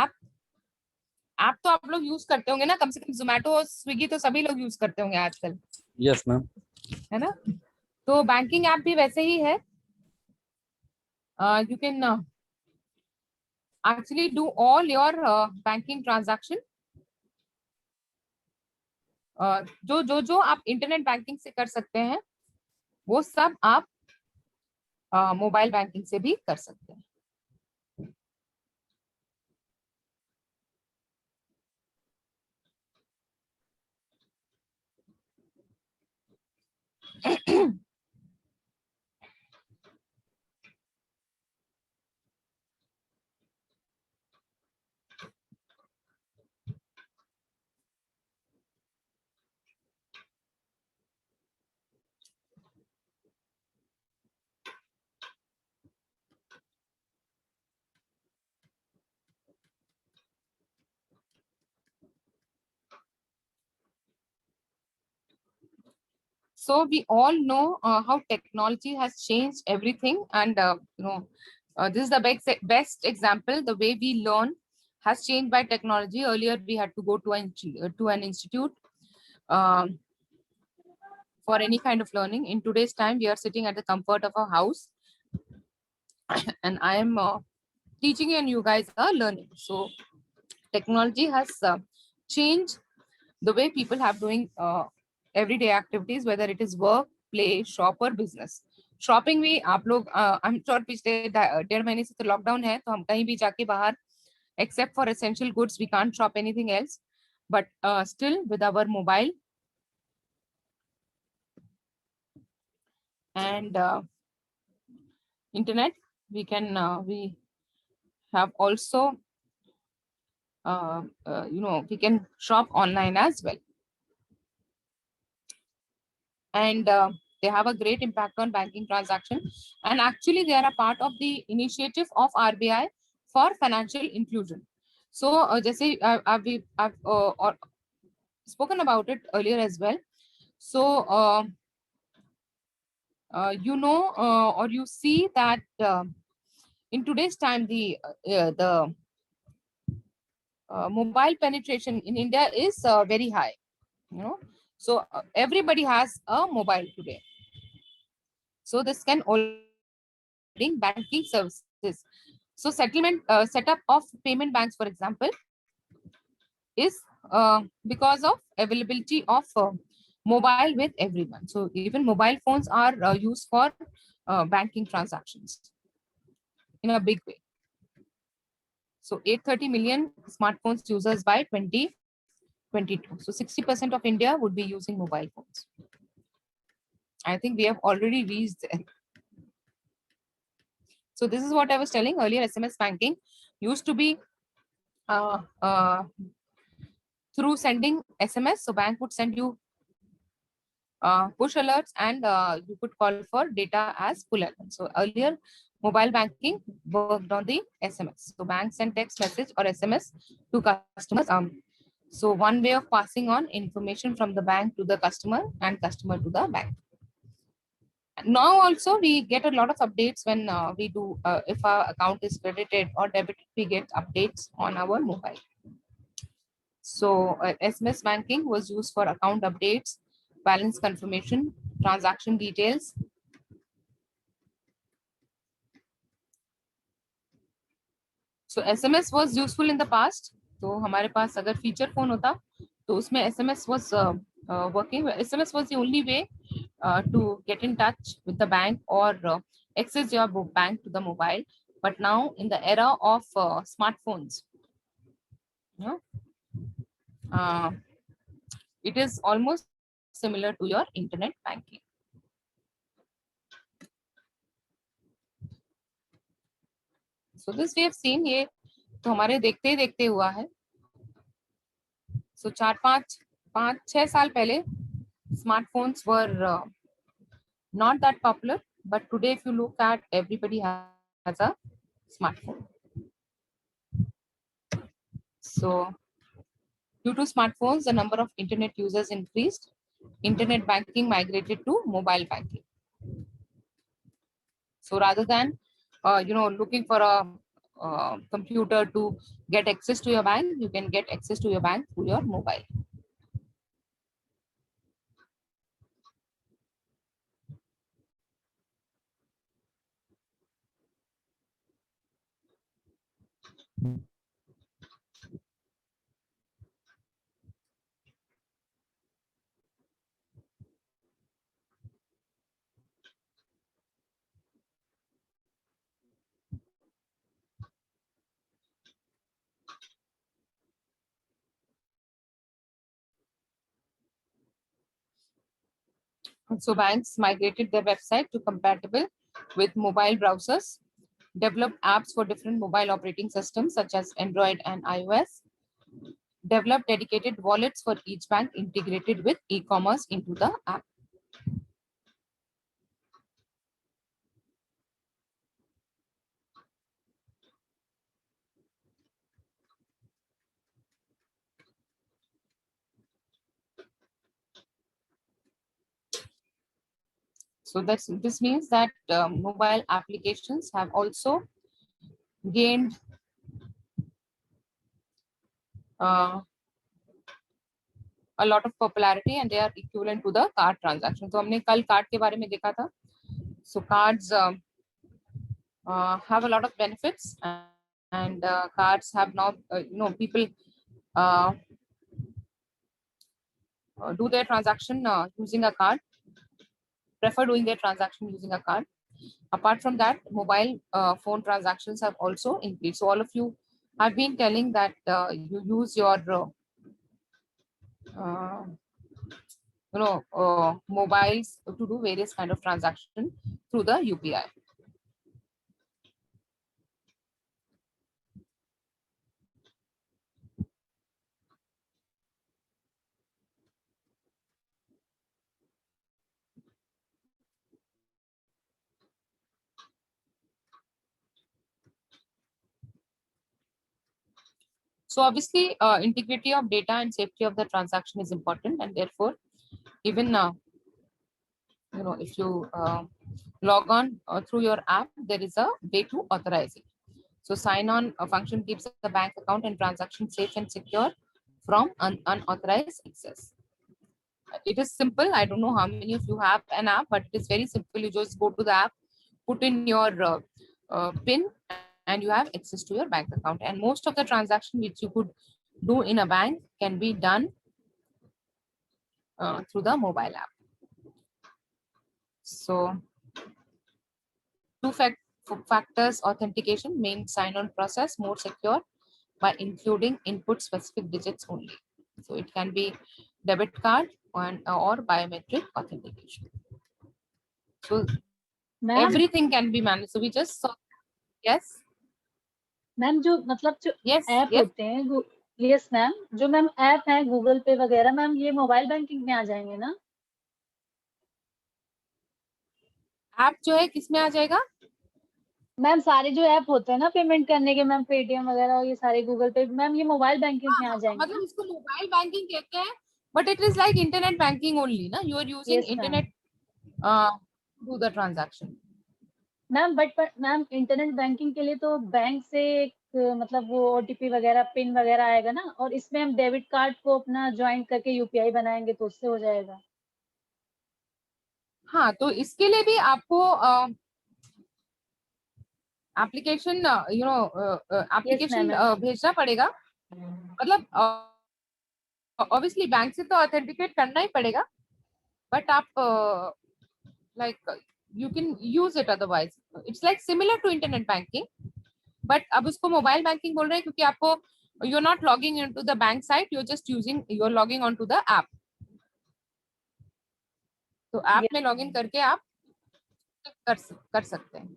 ऐप तो आप लोग यूज करते होंगे ना, कम से कम जोमेटो और स्विगी तो सभी लोग यूज करते होंगे आजकल। Yes ma'am. है ना? तो बैंकिंग ऐप भी वैसे ही है. You can actually do all your banking transaction. जो आप इंटरनेट बैंकिंग से कर सकते हैं वो सब आप मोबाइल बैंकिंग से भी कर सकते हैं. So we all know how technology has changed everything, and this is the best example. The way we learn has changed by technology. Earlier, we had to go to an institute for any kind of learning. In today's time, we are sitting at the comfort of our house, and I am teaching you, and you guys are learning. So technology has changed the way people have doing everyday activities, whether it is work, play, shop or business. Shopping भी आप लोग I am sure पिछले 1.5 महीने से तो lockdown है, तो हम कहीं भी जाके बाहर except for essential goods we can't shop anything else, but still with our mobile and internet we can we have also we can shop online as well, and they have a great impact on banking transaction, and actually they are a part of the initiative of RBI for financial inclusion. So जैसे I've spoken about it earlier as well. So or you see that in today's time the mobile penetration in India is very high, so everybody has a mobile today. So this can all bring banking services. So settlement setup of payment banks, for example, is because of availability of mobile with everyone. So even mobile phones are used for banking transactions in a big way. So 830 million smartphones users by 2022. So 60% of India would be using mobile phones. I think we have already reached there. So this is what I was telling earlier. SMS banking used to be through sending SMS. So bank would send you push alerts, and you could call for data as pull alert. So earlier mobile banking worked on the SMS. So banks send text message or SMS to customers. So one way of passing on information from the bank to the customer and customer to the bank. Now also we get a lot of updates when we do, if our account is credited or debited, we get updates on our mobile. So SMS banking was used for account updates, balance confirmation, transaction details. So SMS was useful in the past. तो हमारे पास अगर feature phone होता तो उसमें SMS was working. SMS was the only way to get in touch with the bank or access your bank to the mobile. But now in the era of smartphones, it is almost similar to your internet banking. So this we have seen, ये तो हमारे देखते ही देखते हुआ है. So 4-5-6 साल पहले smartphones were not that popular, but today if you look at, everybody has a smartphone. So due to smartphones, the number of internet users increased. Internet banking migrated to mobile banking. So rather than looking for a computer to get access to your bank, you can get access to your bank through your mobile. So banks migrated their website to compatible with mobile browsers, developed apps for different mobile operating systems such as Android and iOS, developed dedicated wallets for each bank integrated with e-commerce into the app. So this means that mobile applications have also gained a lot of popularity and they are equivalent to the card transaction. तो हमने कल card के बारे में देखा था. So cards have a lot of benefits and cards have now people do their transaction using a card, prefer doing their transaction using a card. Apart from that, mobile phone transactions have also increased. So all of you have been telling that you use your mobiles to do various kind of transaction through the UPI. So obviously, integrity of data and safety of the transaction is important, and therefore, even if you log on through your app, there is a way to authorize it. So sign-on function keeps the bank account and transaction safe and secure from unauthorized access. It is simple. I don't know how many of you have an app, but it is very simple. You just go to the app, put in your PIN, and you have access to your bank account. And most of the transaction which you could do in a bank can be done through the mobile app. So two-factors authentication makes sign-on process more secure by including input specific digits only. So it can be debit card or biometric authentication. So everything can be managed. So we just saw. Yes. Ma'am जो मतलब जो Yes. App Yes. होते हैं, yes ma'am, जो ma'am app है Google पे वगैरह, ma'am ये मोबाइल बैंकिंग में आ जाएंगे ना? ऐप जो है किसमें आ जाएगा? मैम सारे जो ऐप होते हैं ना पेमेंट करने के, मैम पेटीएम वगैरह और ये सारे गूगल पे, मैम ये मोबाइल बैंकिंग में आ जाएंगे? मतलब इसको मोबाइल बैंकिंग कहते हैं, but it is like internet banking only ना. You are using internet to the transaction. Ma'am but ma'am internet banking के लिए तो बैंक से एक मतलब वो ओटीपी वगैरह पिन वगैरह आएगा ना, और इसमें हम डेबिट कार्ड को अपना ज्वाइन करके यूपीआई बनाएंगे तो उससे हो जाएगा. हाँ, तो इसके लिए भी आपको एप्लीकेशन एप्लीकेशन भेजना पड़ेगा. मतलब ऑब्वियसली बैंक से तो ऑथेंटिकेट करना ही पड़ेगा, बट आप like you can use it otherwise. It's like similar to internet banking, but अब उसको मोबाइल बैंकिंग बोल रहे हैं क्योंकि आपको you're not logging into the bank site, you're logging onto the app. तो ऐप में लॉगिन करके आप कर सकते हैं.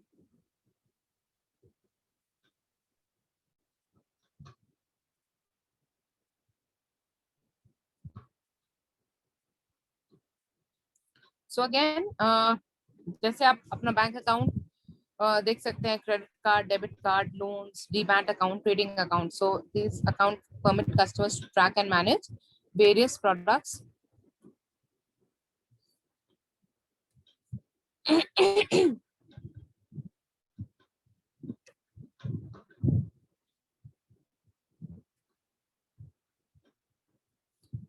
So again, जैसे आप अपना बैंक अकाउंट देख सकते हैं, credit card, debit card, loans, demat account, trading account. So this account permit customers to track and manage various products.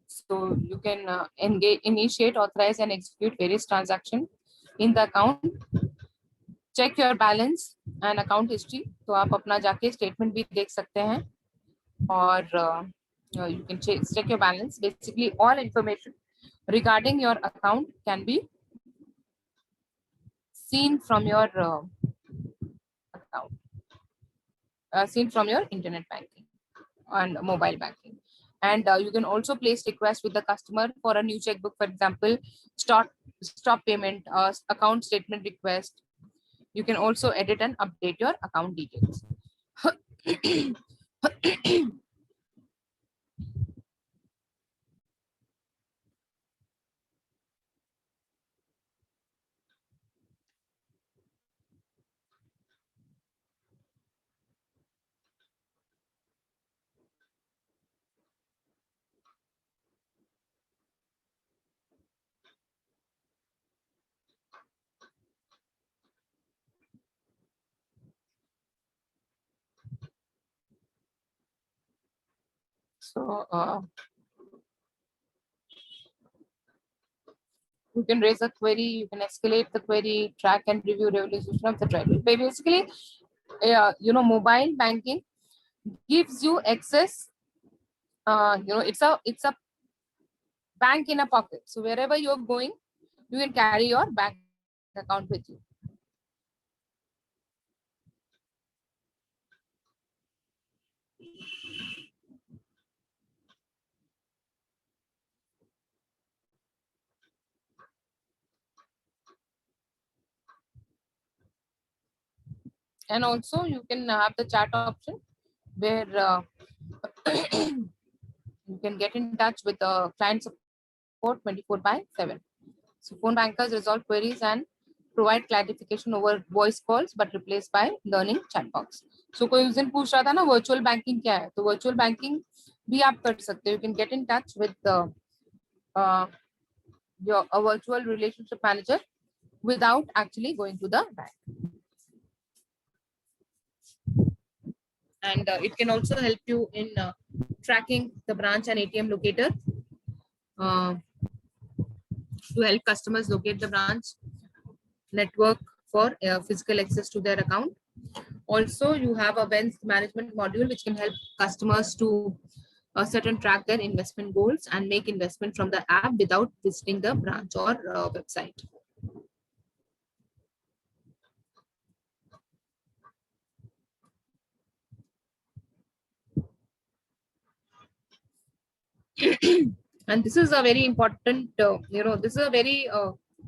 So you can initiate, authorize, and execute various transactions in the account. Check your balance and account history, तो आप अपना जाके statement भी देख सकते हैं और you can check your balance. Basically all information regarding your account can be seen from your account, seen from your internet banking and mobile banking. And you can also place request with the customer for a new checkbook, for example, stop payment, account statement request. You can also edit and update your account details. So you can raise a query, you can escalate the query, track and review resolution of the trade. Basically, mobile banking gives you access. It's a bank in a pocket. So wherever you're going, you can carry your bank account with you. And also you can have the chat option where you can get in touch with the client support 24/7. So phone bankers resolve queries and provide clarification over voice calls, but replaced by learning chat box. So कोई उस दिन पूछ रहा था ना virtual banking क्या है, तो virtual banking भी आप कर सकते हो. You can get in touch with a virtual relationship manager without actually going to the bank. And it can also help you in tracking the branch and ATM locator to help customers locate the branch network for physical access to their account. Also, you have a wealth management module which can help customers to set and track their investment goals and make investment from the app without visiting the branch or website. And this is a very important, this is a very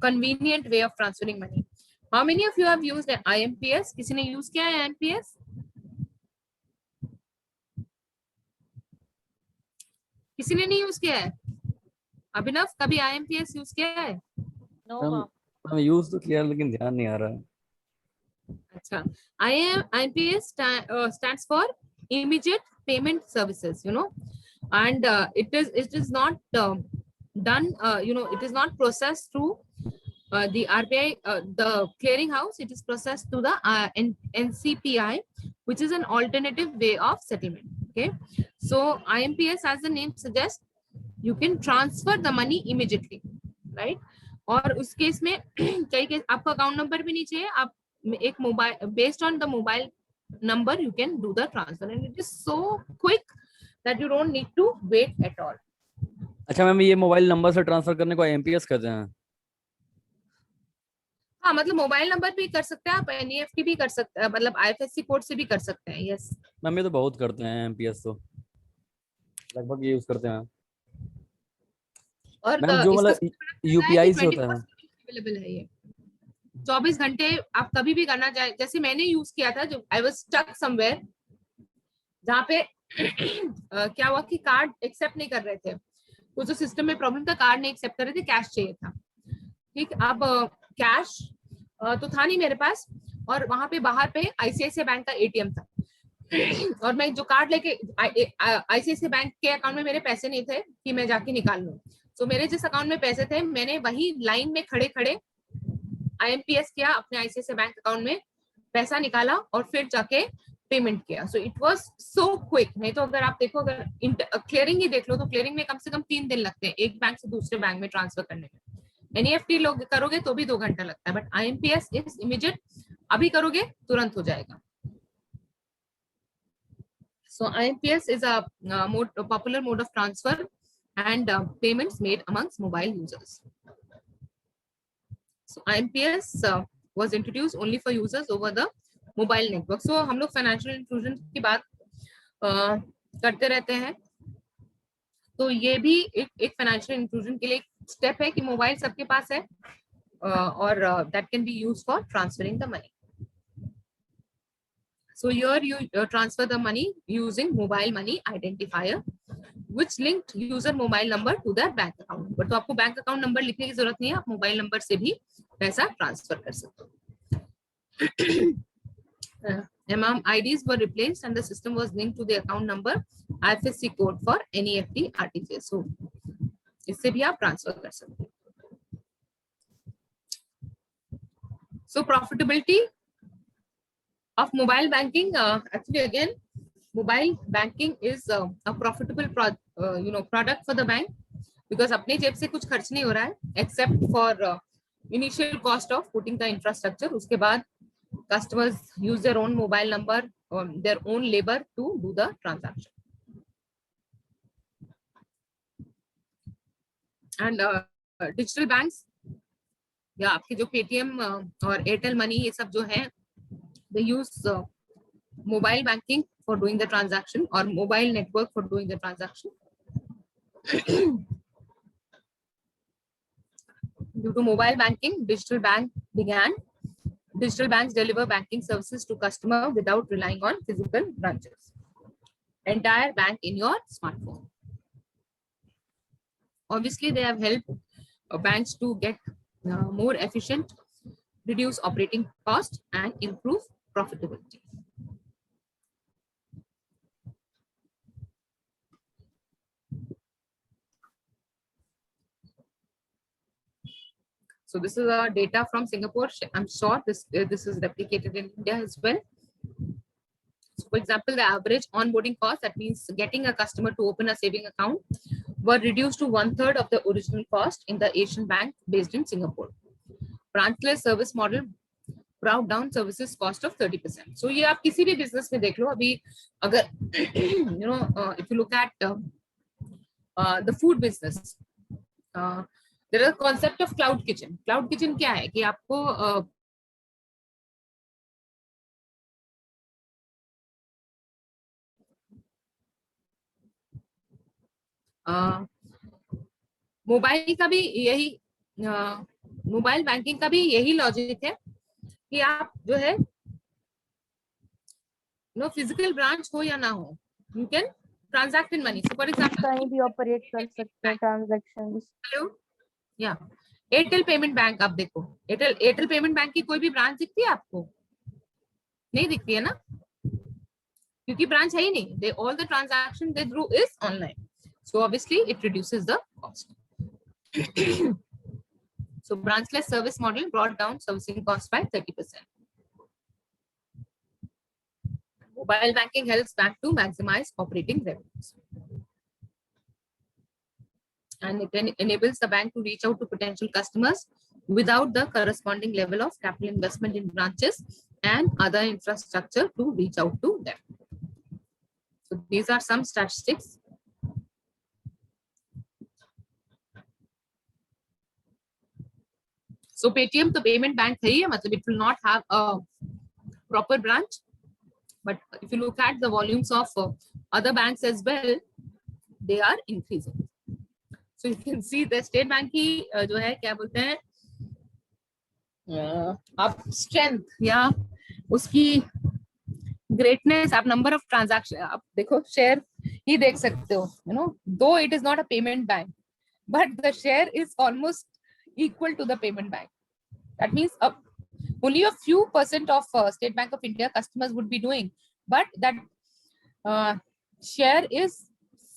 convenient way of transferring money. How many of you have used IMPS? किसी ने use किया है IMPS? किसी ने नहीं use किया है? अभिनव, कभी IMPS यूज किया है? No, हम ma'am. यूज तो किया लेकिन ध्यान नहीं आ रहा है. अच्छा, IMPS stands for immediate payment services, and it is not done, it is not processed through the RBI, the clearing house. It is processed through the NCPI, which is an alternative way of settlement. Okay, so IMPS, as the name suggests, you can transfer the money immediately, right? और उस case में कई case आपका account number भी नहीं चाहिए, आप एक mobile, based on the mobile number you can do the transfer, and it is so quick that you don't need to wait at all. अच्छा मैम, ये मोबाइल नंबर से ट्रांसफर करने को IMPS कहते हैं? हाँ, मतलब मोबाइल नंबर भी कर सकते हैं आप, NEFT भी कर सकते हैं, मतलब IFSC कोड से भी कर सकते हैं. यस मैम, ये तो बहुत करते हैं IMPS, तो लगभग ये यूज करते हैं. और मैम जो मतलब UPI से होता है, अवेलेबल है ये 24 घंटे, आप कभी भी करना चाहे. जैसे मैंने यूज किया था, जो आई वाज स्टक समवेयर जहाँ पे क्या हुआ कि कार्ड एक्सेप्ट नहीं कर रहे थे, कुछ जो सिस्टम में प्रॉब्लम था, कार्ड नहीं एक्सेप्ट कर रहे थे, कैश चाहिए था. ठीक, अब कैश तो था नहीं मेरे पास, और वहां पे बाहर पे ICICI बैंक का ATM था, और मैं जो कार्ड लेके ICICI बैंक के अकाउंट में मेरे पैसे नहीं थे कि मैं जाके निकाल लूं. तो मेरे जिस अकाउंट में पैसे थे, मैंने वही लाइन में खड़े खड़े IMPS किया, अपने ICICI बैंक अकाउंट में पैसा निकाला और फिर जाके पेमेंट किया. So it was so quick. नहीं तो अगर आप देखो, अगर क्लियरिंग ही देख लो, तो क्लियरिंग में कम से कम 3 दिन लगते हैं एक बैंक से दूसरे बैंक में ट्रांसफर करने में. NEFT लोग करोगे तो भी 2 घंटा लगता है, बट IMPS इज इमीडिएट अभी करोगे तुरंत हो जाएगा. So IMPS is a popular mode of transfer and payments made amongst mobile users. So IMPS was introduced only for users over the mobile network. So हम लोग financial inclusion की बात करते रहते हैं. तो ये भी एक financial inclusion के लिए स्टेप है कि मोबाइल सबके पास है और that can be used for transferring the money. So here you transfer the money using mobile money identifier, which linked user mobile number to their bank account. But तो आपको bank account number लिखने की जरूरत नहीं है, आप mobile number से भी पैसा ट्रांसफर कर सकते हो. Amount IDs were replaced and the system was linked to the account number, IFSC code for NEFT RTGS. So इससे भी आप ट्रांसफर कर सकते हो. So profitability of mobile banking, actually again, mobile banking is a profitable product for the bank because अपने जेब से कुछ खर्च नहीं हो रहा है except for initial cost of putting the infrastructure. उसके बाद customers use their own mobile number, their own labor to do the transaction. And digital banks, या आपके जो पेटीएम और एयरटेल मनी ये सब जो है, they use mobile banking for doing the transaction or mobile network for doing the transaction. Due to mobile banking, digital bank began. Digital banks deliver banking services to customer without relying on physical branches. Entire bank in your smartphone. Obviously, they have helped banks to get more efficient, reduce operating cost, and improve profitability. So this is data from Singapore. I'm sure this is replicated in India as well. So for example, the average onboarding cost, that means getting a customer to open a saving account, were reduced to 1/3 of the original cost in the Asian bank based in Singapore. Branchless service model brought down services cost of 30%. So ये आप किसी भी business में देख लो, अभी अगर if you look at the food business, there is a concept of cloud kitchen. Cloud kitchen क्या है कि आपको मोबाइल का भी यही मोबाइल बैंकिंग का भी यही लॉजिक है कि आप जो है फिजिकल ब्रांच हो या ना हो, you can transact in money. So for example कहीं भी ऑपरेट कर सकते हैं ट्रांजैक्शंस. हेलो या एयरटेल पेमेंट बैंक, आप देखो एयरटेल पेमेंट बैंक की कोई भी ब्रांच दिखती है आपको? नहीं दिखती है ना, क्योंकि ब्रांच है ही नहीं. They all the transaction they do is online. So obviously it reduces the cost. So branchless service model brought down servicing cost by 30%. Mobile banking helps bank to maximize operating revenues. And it enables the bank to reach out to potential customers without the corresponding level of capital investment in branches and other infrastructure to reach out to them. So these are some statistics. So Paytm तो payment bank है ही है, मतलब it will not have a proper branch. But if you look at the volumes of other banks as well, they are increasing. So you can see the State Bank की जो है क्या बोलते हैं, आप strength या उसकी greatness, आप number of transaction, आप देखो share ही देख सकते हो. Though it is not a payment bank, but the share is almost equal to the payment bank. That means only a few % of State Bank of India customers would be doing, but that share is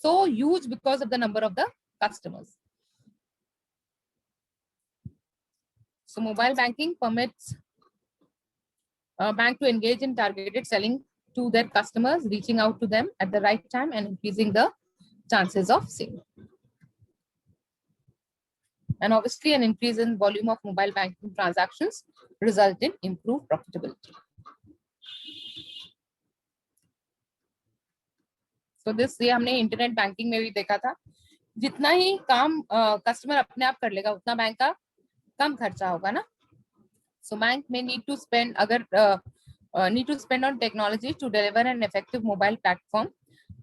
so huge because of the number of the customers. So mobile banking permits a bank to engage in targeted selling to their customers, reaching out to them at the right time and increasing the chances of sale. And obviously an increase in volume of mobile banking transactions result in improved profitability. So this ये हमने internet banking में भी देखा था, जितना ही काम customer अपने आप कर लेगा उतना बैंक का कम खर्चा होगा ना. So bank may need to spend on technology to deliver an effective mobile platform.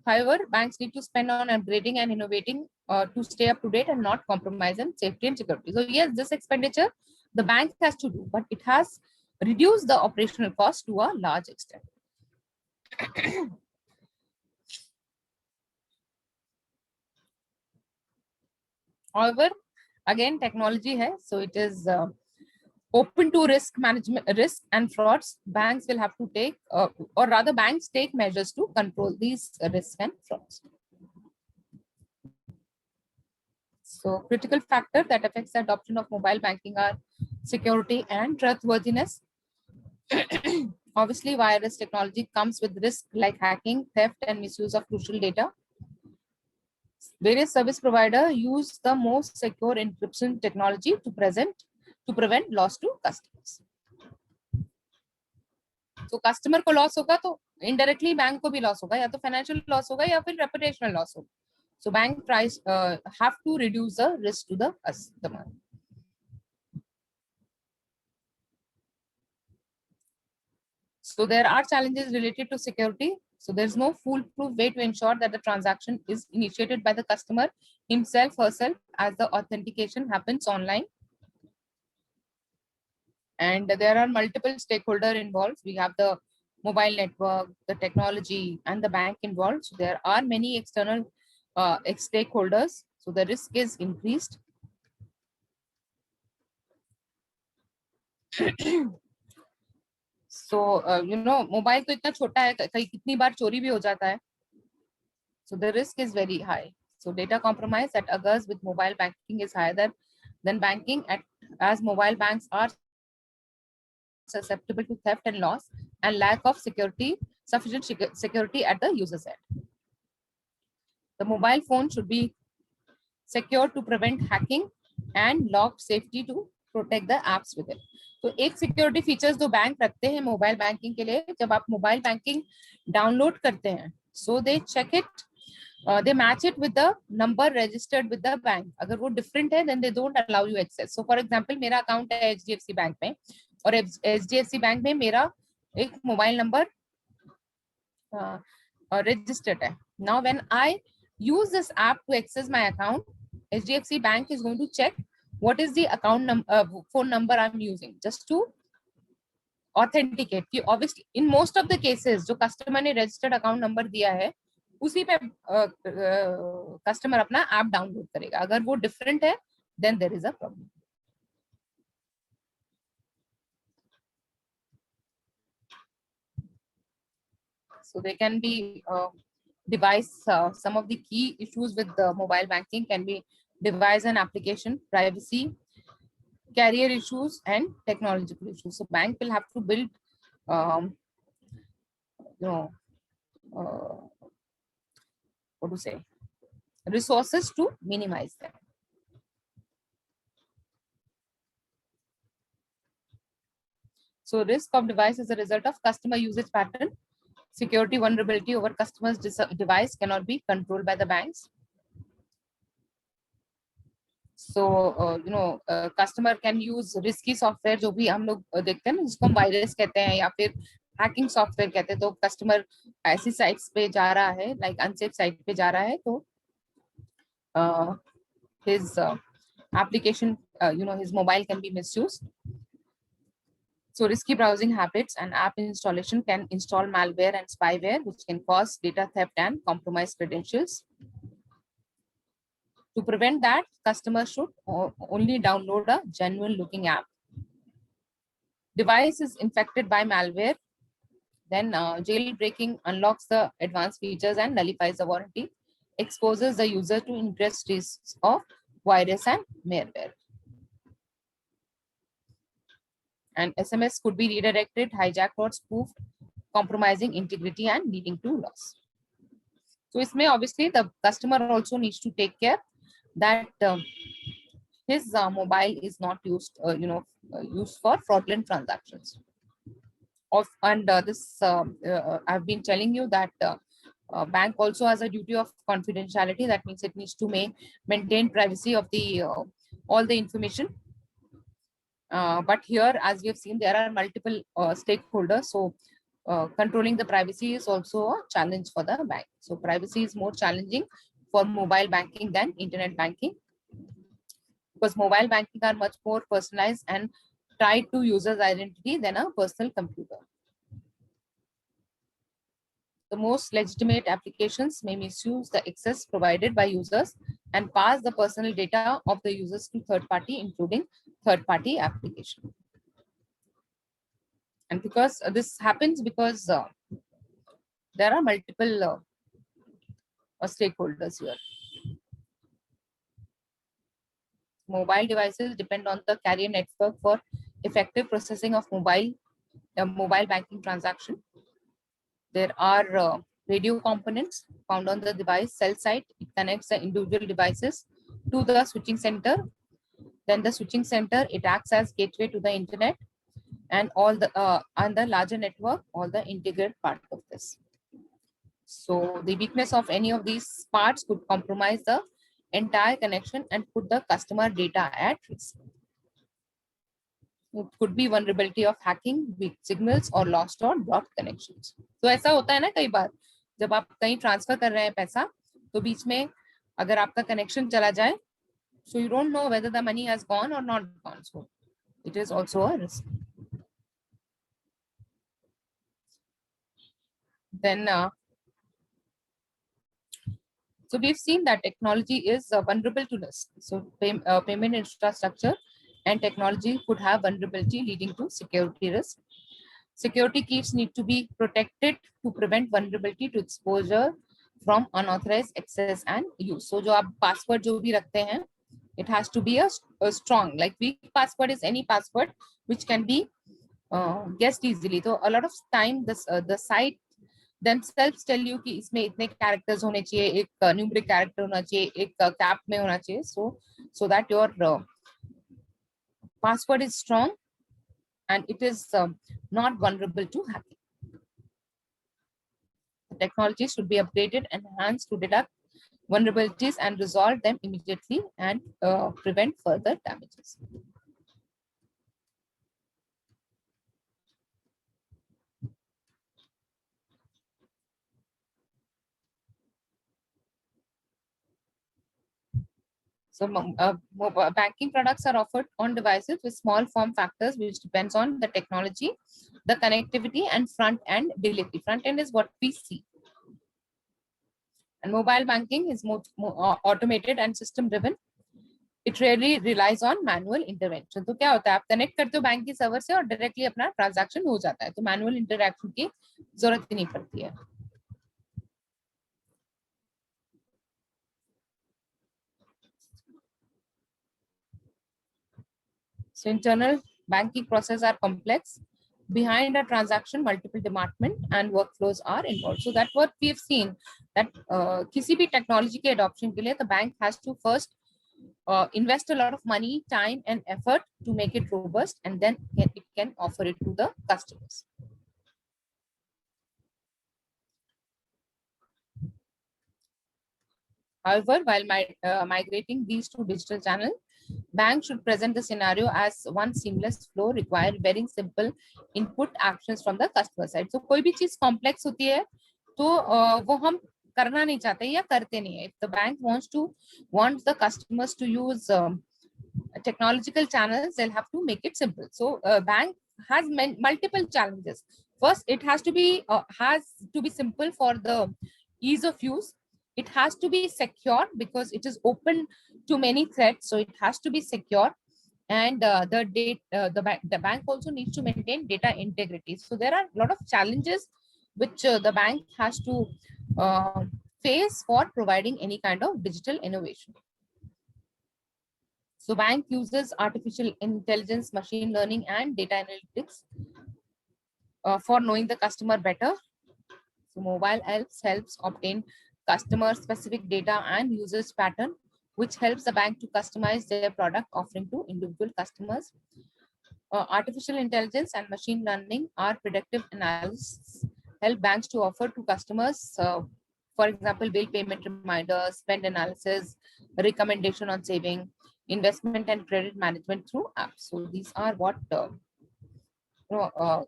However, banks need to spend on upgrading and innovating to stay up to date and not compromise on safety and security. So yes, this expenditure the bank has to do, but it has reduced the operational cost to a large extent. However, again, technology hai, so it is open to risk management, risk and frauds. Banks will have to take, or rather banks take measures to control these risks and frauds. So critical factor that affects the adoption of mobile banking are security and trustworthiness. Obviously, wireless technology comes with risk like hacking, theft, and misuse of crucial data. Various service providers use the most secure encryption technology to prevent loss to customers. So customer को loss होगा तो indirectly bank को भी loss होगा, या तो financial loss होगा या फिर reputational loss होगा. So bank tries have to reduce the risk to the customer. So there are challenges related to security. So there's no foolproof way to ensure that the transaction is initiated by the customer himself, herself, as the authentication happens online. And there are multiple stakeholders involved. We have the mobile network, the technology, and the bank involved. So there are many external stakeholders. So the risk is increased. So mobile तो इतना छोटा है, कहीं कितनी बार चोरी भी हो जाता है. So the risk is very high. So data compromise that occurs with mobile banking is higher than banking, as mobile banks are susceptible to theft and loss and lack of sufficient security at the user's end. The mobile phone should be secure to prevent hacking and locked safely to protect the apps with it. तो एक security features जो bank रखते हैं mobile banking के लिए, जब आप mobile banking download करते हैं, so they check it, they match it with the number registered with the bank. अगर वो डिफरेंट है then they don't allow you access. So for example मेरा अकाउंट है एचडीएफसी बैंक में, और एचडीएफसी बैंक में मेरा एक मोबाइल नंबर registered है. Now when I use this app to access my account, HDFC Bank is going to check what is the account phone number I'm using just to authenticate. कि obviously in most of the cases जो customer ने registered account number दिया है उसी पे customer अपना app download करेगा. अगर वो different है then there is a problem. So they can be some of the key issues with the mobile banking can be device and application, privacy, carrier issues, and technological issues. So bank will have to build, what to say, resources to minimize them. So risk of device is a result of customer usage pattern. Security vulnerability over customer's device cannot be controlled by the banks. So customer can use risky software जो भी हम लोग देखते हैं ना, जिसको हम virus कहते हैं या फिर हैकिंग सॉफ्टवेयर कहते हैं. तो कस्टमर ऐसी साइट्स पे जा रहा है, लाइक अनसेफ साइट पे जा रहा है, तो his application, his mobile can be misused. So risky browsing habits and app installation can install malware and spyware, which can cause data theft and compromise credentials. To prevent that, customers should only download a genuine looking app. Device is infected by malware, then jailbreaking unlocks the advanced features and nullifies the warranty, exposes the user to increased risks of virus and malware. And SMS could be redirected, hijacked, or spoofed, compromising integrity and leading to loss. So, इसमें obviously the customer also needs to take care that his mobile is not used, used for fraudulent transactions. And this I've been telling you that bank also has a duty of confidentiality. That means it needs to maintain privacy of the all the information. But here, as we have seen, there are multiple stakeholders. So controlling the privacy is also a challenge for the bank. So privacy is more challenging for mobile banking than internet banking, because mobile banking are much more personalized and tied to user's identity than a personal computer. The most legitimate applications may misuse the access provided by users and pass the personal data of the users to third party, including third party application. And because this happens because there are multiple stakeholders here. Mobile devices depend on the carrier network for effective processing of mobile banking transaction. There are radio components found on the device cell site. It connects the individual devices to the switching center. Then the switching center, it acts as gateway to the internet and all the larger network, all the integrated part of this. So the weakness of any of these parts could compromise the entire connection and put the customer data at risk. It could be vulnerability of hacking, weak signals or lost or blocked connections. तो ऐसा होता है ना कई बार जब आप कहीं transfer कर रहे हैं पैसा तो बीच में अगर आपका कनेक्शन चला जाए, so you don't know whether the money has gone or not gone. So it is also a risk. Then so we've seen that technology is vulnerable to risk. So payment infrastructure and technology could have vulnerability leading to security risk. Security keys need to be protected to prevent vulnerability to exposure from unauthorized access and use. So जो आप password जो भी रखते हैं, it has to be a strong. Like weak password is any password which can be guessed easily. So a lot of time the site themselves tell you कि इसमें इतने characters होने चाहिए, एक numeric character होना चाहिए, एक cap में होना चाहिए, so that your password is strong and it is not vulnerable to hacking. The technology should be upgraded and enhanced to detect vulnerabilities and resolve them immediately and prevent further damages. So banking products are offered on devices with small form factors, which depends on the technology, the connectivity, and front end delivery. Front end is what we see. And mobile banking is more automated and system driven. It really relies on manual intervention. तो क्या होता है, आप connect करते हो bank की server से और डायरेक्टली अपना ट्रांजैक्शन हो जाता है, तो मैनुअल इंटरैक्शन की जरूरत ही नहीं पड़ती है. So internal banking processes are complex. Behind a transaction, multiple department and workflows are involved. So that's what we have seen, that किसी भी technology के adoption के लिए the bank has to first invest a lot of money, time and effort to make it robust, and then it can offer it to the customers. However, while migrating these to digital channel, bank should present the scenario as one seamless flow, require very simple input actions from the customer side. So कोई भी चीज complex होती है तो वो हम करना नहीं चाहते या करते नहीं है. If the bank wants the customers to use technological channels, they'll have to make it simple. So bank has multiple challenges. First, it has to be simple for the ease of use. It has to be secure because it is open to many threats, so it has to be secure. And the bank also needs to maintain data integrity. So there are a lot of challenges which the bank has to face for providing any kind of digital innovation. So bank uses artificial intelligence, machine learning, and data analytics for knowing the customer better. So mobile helps obtain customer specific data and users pattern which helps the bank to customize their product offering to individual customers. Artificial intelligence and machine learning are predictive analysis help banks to offer to customers, for example, bill payment reminders, spend analysis, recommendation on saving, investment and credit management through apps. So these are what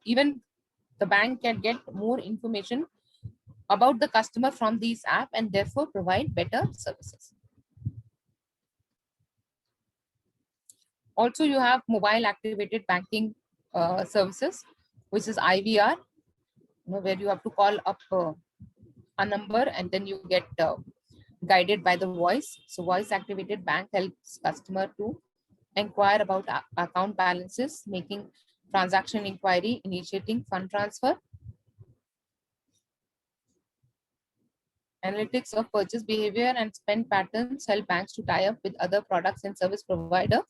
even the bank can get more information about the customer from these apps and therefore provide better services. Also, you have mobile activated banking services, which is IVR, where you have to call up a number and then you get guided by the voice. So voice activated bank helps customer to inquire about account balances, making transaction inquiry, initiating fund transfer. Analytics of purchase behavior and spend patterns help banks to tie up with other products and service provider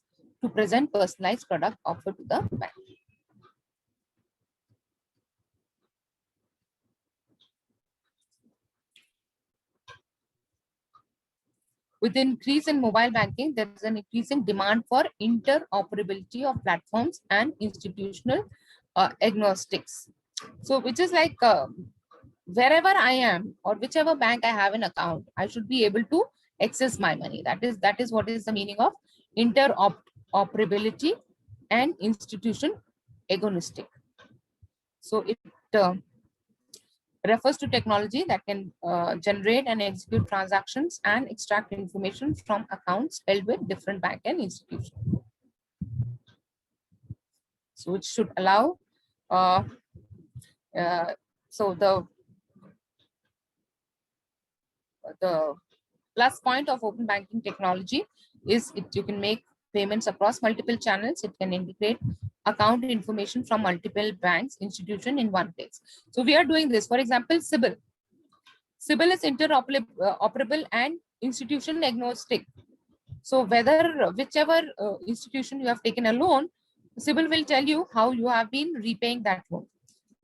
to present personalized product offer to the bank. With the increase in mobile banking, there is an increasing demand for interoperability of platforms and institutional agnostics. So, which is like wherever I am or whichever bank I have an account, I should be able to access my money. That is what is the meaning of interoperability and institution agnostic. So it refers to technology that can generate and execute transactions and extract information from accounts held with different bank and institutions. So it should allow, so the plus point of open banking technology is you can make payments across multiple channels. It can integrate account information from multiple banks, institution in one place. So we are doing this. For example, CIBIL. CIBIL is interoperable and institution agnostic. So whichever institution you have taken a loan, CIBIL will tell you how you have been repaying that loan.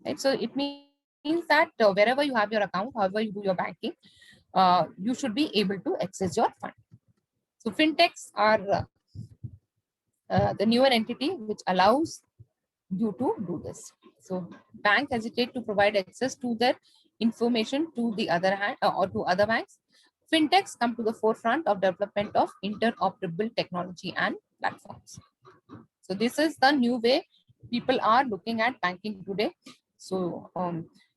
Right? So it means that wherever you have your account, however you do your banking, you should be able to access your fund. So fintechs are the newer entity which allows you to do this. So bank hesitate to provide access to their information to the other hand or to other banks. Fintechs come to the forefront of development of interoperable technology and platforms. So this is the new way people are looking at banking today. So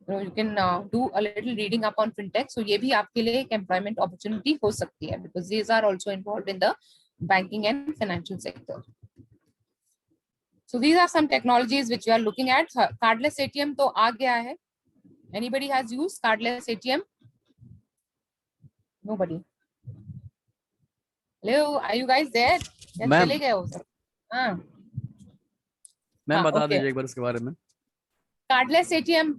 you can do a little reading up on fintech. So ये भी आपके लिए एक employment opportunity हो सकती है because these are also involved in the banking and financial sector. So these are some technologies which we are looking at. Cardless ATM तो आ गया है. Anybody has used cardless ATM? Nobody. Hello, are you guys there? Ma'am. चले गए हो सब? हाँ. Ma'am बता okay. दीजिए एक बार इसके बारे में. कार्डलेस एटीएम,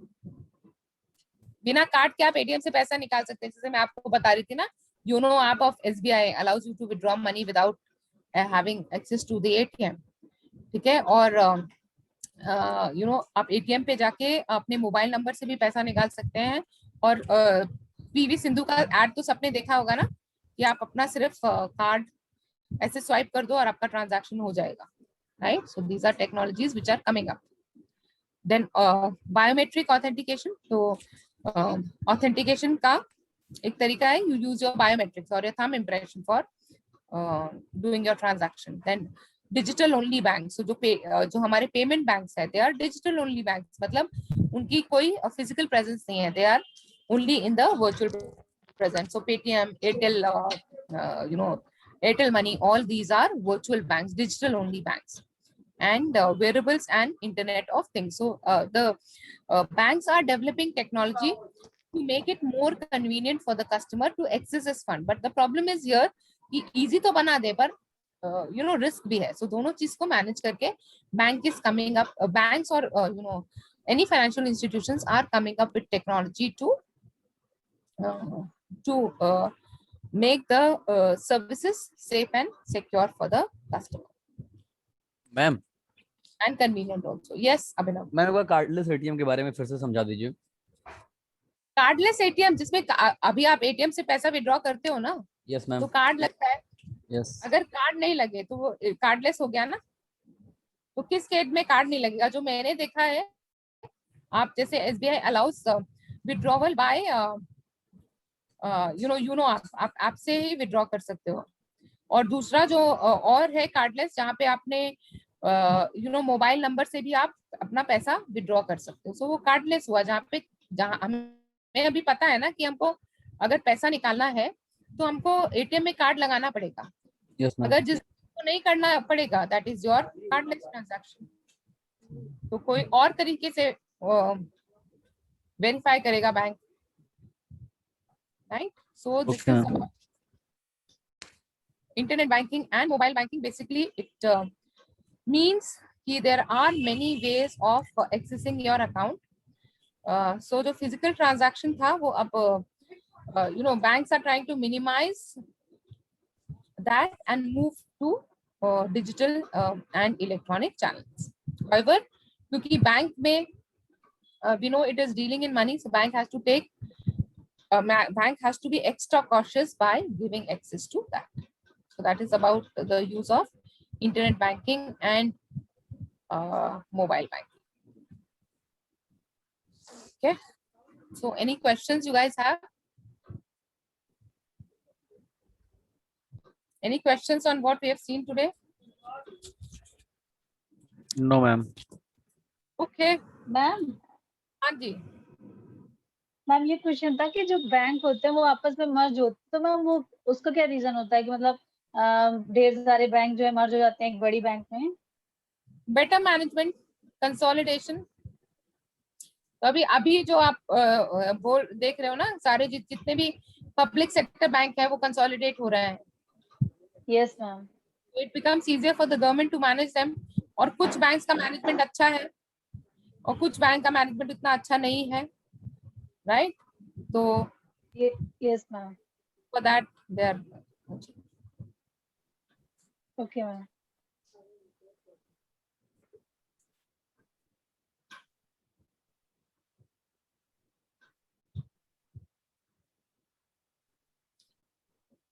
बिना कार्ड के आप एटीएम से पैसा निकाल सकते हैं. जैसे मैं आपको बता रही थी ना, YONO app of SBI allows you to withdraw money without having access to the ATM. ठीक है. और आप एटीएम पे जाके अपने मोबाइल नंबर से भी पैसा निकाल सकते हैं. और पीवी सिंधु का एड तो सबने देखा होगा ना कि आप अपना सिर्फ कार्ड ऐसे स्वाइप कर दो और आपका ट्रांजैक्शन हो जाएगा. Right? So these are technologies which are coming up. Then biometric authentication. So authentication का एक तरीका है, you use your biometrics or your thumb impression for doing your transaction. Then digital only banks. So जो हमारे payment banks है, they are digital only banks. मतलब उनकी कोई physical presence नहीं है. They are only in the virtual presence. So Paytm, Airtel, Airtel Money, all these are virtual banks, digital only banks. And wearables and Internet of Things. So the banks are developing technology to make it more convenient for the customer to access this fund. But the problem is here, कि easy तो बना दे पर risk भी है. So दोनों चीज को manage करके bank is coming up, banks or any financial institutions are coming up with technology to make the services safe and secure for the customer. Ma'am. And convenient also. Yes, Abhinav. Ma'am एक बार cardless ATM के बारे में फिर से समझा दीजिए. Cardless ATM जिसमें अभी आप एटीएम से पैसा विड्रॉ करते हो ना. Yes ma'am. तो कार्ड लगता है. यस अगर कार्ड नहीं लगे तो वो कार्डलेस हो गया ना। तो किस केस में कार्ड नहीं लगेगा? जो मैंने देखा है, आप जैसे SBI अलाउज विड्रॉवल बाय आप ऐप से ही विड्रॉ कर सकते हो। और दूसरा जो और है कार्डलेस, जहाँ पे आपने मोबाइल नंबर से भी आप अपना पैसा विड्रॉ कर सकते हो। सो वो कार्डलेस हुआ, जहाँ हमें अभी पता है ना कि हमको अगर पैसा निकालना है तो हमको ATM में कार्ड लगाना पड़ेगा। Yes ma'am. अगर जिसको नहीं करना पड़ेगा, that is your cardless transaction. तो कोई और तरीके से वेरीफाई करेगा bank, right? So this Okay, is ma'am. internet banking and mobile banking. Basically it means कि there are many ways of accessing your account. So जो physical transaction था वो अब banks are trying to minimize that and move to digital and electronic channels. However, क्योंकि bank में we know it is dealing in money, so bank has to be extra cautious by giving access to that. So that is about the use of internet banking and mobile banking. Okay. So any questions you guys have? Any questions on what we have seen today? No, ma'am. Okay. Ma'am हाँ जी। Ma'am ये question था कि जो bank होते हैं वो आपस में मर्ज होते हैं, तो मैम वो उसका क्या रीजन होता है कि मतलब ढेर सारे बैंक जो है मर्ज हो जाते हैं एक बड़ी बैंक में? Better management, consolidation. तो अभी जो आप देख रहे हो ना, सारे जितने भी पब्लिक सेक्टर बैंक है वो कंसोलिडेट हो रहे हैं। Yes ma'am. It becomes easier for the government to manage them. और कुछ बैंक्स का मैनेजमेंट अच्छा है और कुछ बैंक का मैनेजमेंट उतना अच्छा नहीं है, राइट? तो yes ma'am. For that they are. Okay ma'am.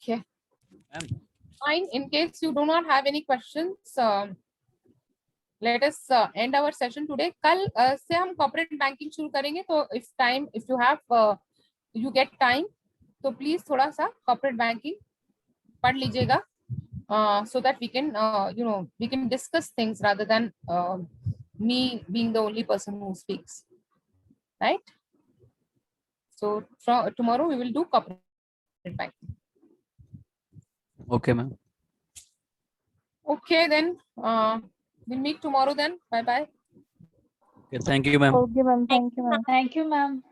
Okay. Ma'am. Fine. In case you do not have any questions, let us end our session today. कल से हम corporate banking शुरू करेंगे, तो if you get time, तो please थोड़ा सा corporate banking पढ़ लीजिएगा, so that we can discuss things rather than me being the only person who speaks, right? So tomorrow we will do corporate banking. Okay, ma'am. Okay, then we'll meet tomorrow then. Bye bye. Okay, thank you, ma'am. Okay, ma'am. Thank you, ma'am. Thank you ma'am.